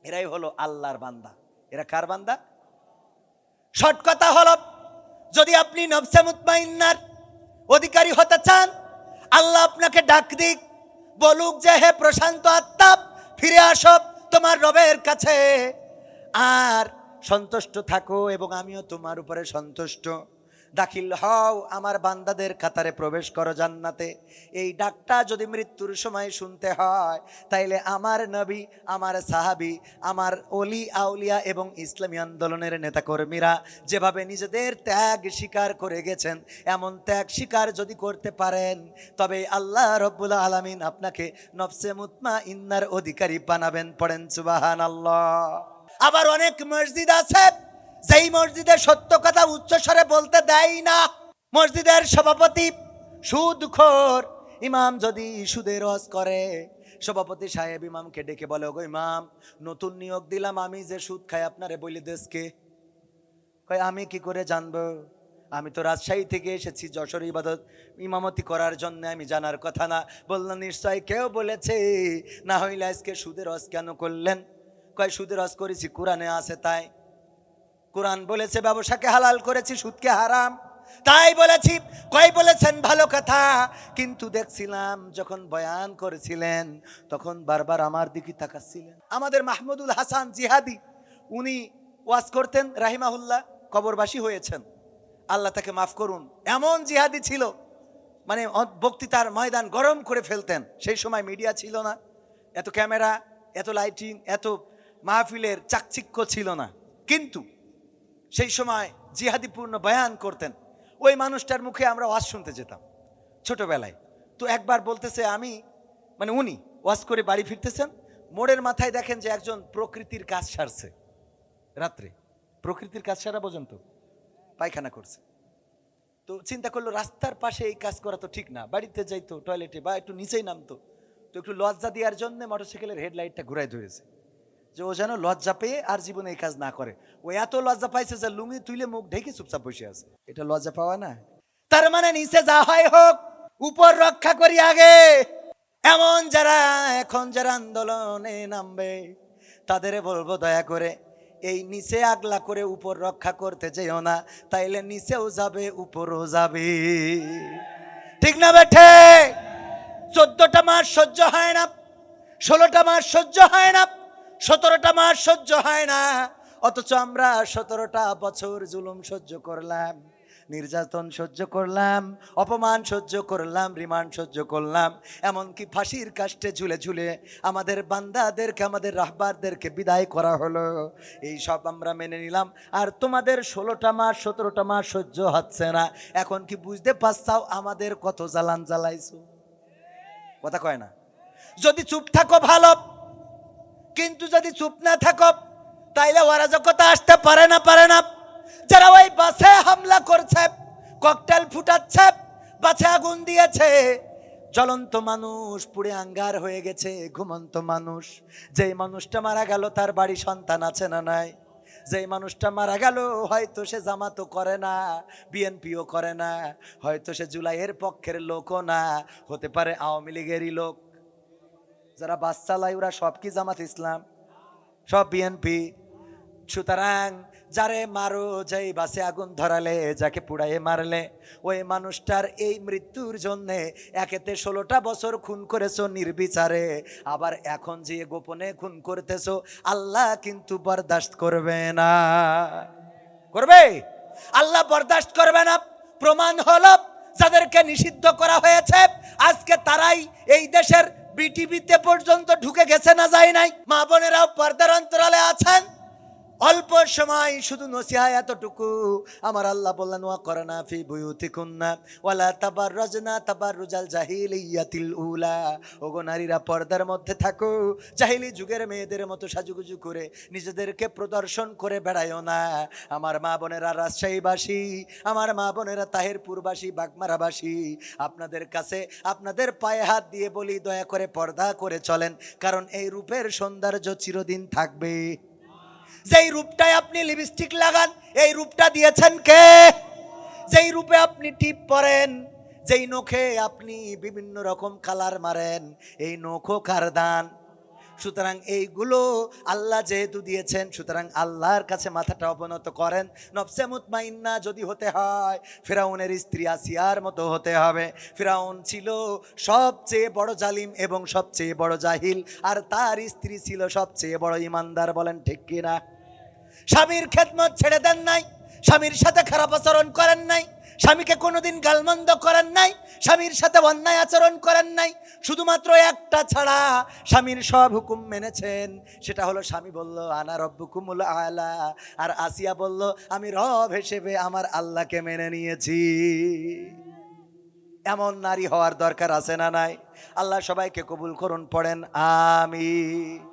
এরাই হলো আল্লাহর বান্দা, এরা কার বান্দা? শর্ট কথা হলো, যদি আপনি নফসে মুতমাইন্নার অধিকারী হতে চান, আল্লাহ আপনাকে ডাক দিক, বলুক যে হে প্রশান্ত আত্মা, ফিরে আসো তোমার রবের কাছে আর সন্তুষ্ট থাকো এবং আমিও তোমার উপরে সন্তুষ্ট, দাখিল হও আমার বান্দাদের কাতারে, প্রবেশ করো জান্নাতে। এই ডাকটা যদি মৃত্যুর সময় শুনতে হয়, তাইলে আমার নবী, আমার সাহাবী, আমার অলি আউলিয়া এবং ইসলামী আন্দোলনের নেতাকর্মীরা যেভাবে নিজেদের ত্যাগ স্বীকার করে গেছেন, এমন ত্যাগ স্বীকার যদি করতে পারেন, তবে আল্লাহ রব্বুল আলামিন আপনাকে নফসে মুতমাইন্নার অধিকারী বানাবেন। পড়েন সুবহানাল্লাহ। আবার অনেক মসজিদ আছে যেই মসজিদে সত্য কথা উচ্চস্বরে বলতে দেয় না। মসজিদের সভাপতি সুদখোর, ইমাম যদি সুদের রস করে, সভাপতি সাহেব ইমামকে ডেকে বলে, গো ইমাম, নতুন নিয়োগ দিলাম, আমি যে সুদ খাই আপনারে বলি দেশকে। কয় আমি কি করে জানবো? আমি তো রাজশাহী থেকে এসেছি যশোর ইবাদত ইমামতি করার জন্য, আমি জানার কথা না। বললাম নিশ্চয় কেউ বলেছে, না হইলে আজকে সুদের রস কেন করলেন? কয় সুদের রস করেছি, কোরআনে আছে তাই। কোরআন বলেছে ব্যবসাকে হালাল করেছি, সুদকে হারাম, তাই বলেছি। কয় বলেছেন ভালো কথা, কিন্তু দেখছিলাম যখন বয়ান করেছিলেন তখন বারবার আমার দিকে তাকাচ্ছিলেন। আমাদের মাহমুদুল হাসান জিহাদি, উনি ওয়াজ করতেন রাহিমাহুল্লাহ, কবরবাসী হয়েছেন, আল্লাহ তাকে মাফ করুন। এমন জিহাদি ছিল, মানে বক্তৃতার ময়দান গরম করে ফেলতেন। সেই সময় মিডিয়া ছিল না, এত ক্যামেরা, এত লাইটিং, এত মাহফিলের চাকচিক্য ছিল না, কিন্তু সেই সময় জিহাদিপূর্ণ বয়ান করতেন। ওই মানুষটার মুখে আমরা ওয়াজ শুনতে যেতাম ছোটবেলায়। তো একবার বলতেছে, আমি মানে উনি ওয়াজ করে বাড়ি ফিরতেছেন, মোড়ের মাথায় দেখেন যে একজন প্রকৃতির কাজ সারছে রাত্রে। প্রকৃতির কাজ সারা পর্যন্ত পায়খানা করছে। তো চিন্তা করলো রাস্তার পাশে এই কাজ করা তো ঠিক না, বাড়িতে যাইতো টয়লেটে বা একটু নিচেই নামতো। তো একটু লজ্জা দেওয়ার জন্য মোটরসাইকেলের হেডলাইটটা ঘুরাই ধরেছে, যে ও যেন লজ্জা পেয়ে আর জীবনে এই কাজ না করে। ও এত লজ্জা পাইছে যে লুঙ্গি তুলে মুখ ঢেকে চুপচাপ বসে আছে। এটা লজ্জা পাওয়া না? তার মানে নিচে যা হয় হোক, উপর রক্ষা করি আগে। এমন যারা এখন যারা আন্দোলনে নামবে, তাদের বলবো দয়া করে এই নিচে আগলা করে উপর রক্ষা করতে যেও না, তাইলে নিচেও যাবে উপরও যাবে। ঠিক না বেঠে? 14টা মাস সহ্য হয় না, 16টা মাস সহ্য হয় না, 17টা মাস সহ্য হয় না, অথচ আমরা 17টা বছর জুলুম সহ্য করলাম, নির্যাতন সহ্য করলাম, অপমান সহ্য করলাম, রিমান্ড সহ্য করলাম, এমনকি ফাঁসির কাস্টে ঝুলে ঝুলে আমাদের বান্দাদেরকে, আমাদের রাহবারদেরকে বিদায় করা হলো। এই সব আমরা মেনে নিলাম, আর তোমাদের 16টা মাস 17টা মাস সহ্য হচ্ছে না। এখন কি বুঝতে পারছাও আমাদের কত জ্বালান জ্বালাইছো? কথা কয় না? যদি চুপ থাকো ভালো, কিন্তু যদি চুপ না থাকো তাইলে অরাজকতা আসতে পারে না, পারে না। যারা ওই বাসে হামলা করছে, ককটেল ফুটাচ্ছে, বাসে আগুন দিয়েছে, জ্বলন্ত মানুষ পুড়ে আঙ্গার হয়ে গেছে, ঘুমন্ত মানুষ। যেই মানুষটা মারা গেল তার বাড়ি সন্তান আছে না নাই? যেই মানুষটা মারা গেল হয়তো সে জামাতও করে না, বিএনপিও করে না, হয়তো সে জুলাইয়ের পক্ষের লোকও না, হতে পারে আওয়ামী লীগেরই লোক। যারা বাস চালায় ওরা সব কি জামাত ইসলাম? সব বিএনপি। সুতরাং যারে মারো, যেই বাসে আগুন ধরালে, যাকে পুড়াইয়ে মারলে, ওই মানুষটার এই মৃত্যুর জন্যে একেতে 16টা বছর খুন করেছো নির্বিচারে, আবার এখন যে গোপনে খুন করতেছো, আল্লাহ কিন্তু বরদাস্ত করবে না। করবে? আল্লাহ বরদাস্ত করবে না। প্রমাণ হলো যাদেরকে নিষিদ্ধ করা হয়েছে আজকে তারাই এই দেশের বিটিভিতে পর্যন্ত ঢুকে গেছে, না যায় নাই। মা বোনেরাও পর্দার অন্তরালে আছেন। অল্প সময় শুধু নসিহা এতটুকু, আমার আল্লাহ বললেন ওয়া করনা ফি বুয়ুতিকুন্না ওয়ালা তাবাররাজনা তাবাররুজাল জাহিলিয়াতিল উলা। ওগো নারীরা পর্দার মধ্যে থাকো, জাহিলি যুগের মেয়েদের মতো সাজুগুজু করে নিজেদেরকে প্রদর্শন করে বেড়ায়ও না। আমার মা বোনেরা রাজশাহীবাসী, আমার মা বোনেরা তাহিরপুরবাসী, বাগমারাবাসী, আপনাদের কাছে আপনাদের পায়ে হাত দিয়ে বলি, দয়া করে পর্দা করে চলেন, কারণ এই রূপের সৌন্দর্য চিরদিন থাকবে। যেই রূপটায় আপনি লিপস্টিক লাগান, এই রূপটা দিয়েছেন কে? যেই রূপে আপনি টিপ পরেন, যেই নখে আপনি বিভিন্ন রকম কালার মারেন, এই নখও কার দান? সুতরাং এইগুলো আল্লাহ যেহেতু দিয়েছেন, সুতরাং আল্লাহর কাছে মাথাটা অবনত করেন। নফসে মুতমাইন্না যদি হতে হয়, ফিরাউনের স্ত্রী আসিয়ার মতো হতে হবে। ফিরাউন ছিল সবচেয়ে বড় জালিম এবং সবচেয়ে বড় জাহিল, আর তার স্ত্রী ছিল সবচেয়ে বড় ইমানদার। বলেন ঠিক কিনা? স্বামীর খেদমত ছেড়ে দেন নাই, স্বামীর সাথে খারাপ আচরণ করেন নাই, স্বামীকে কোনোদিন গালমন্দ করেন নাই, স্বামীর সাথে অন্যায় আচরণ করেন নাই। শুধুমাত্র একটা ছাড়া স্বামীর সব হুকুম মেনেছেন। সেটা হলো স্বামী বলল আনা রব্বুকুমুল আলা, আর আসিয়া বলল আমি রব হিসেবে আমার আল্লাহকে মেনে নিয়েছি। এমন নারী হওয়ার দরকার আছে না নাই? আল্লাহ সবাইকে কবুল করুন, পড়েন আমিন।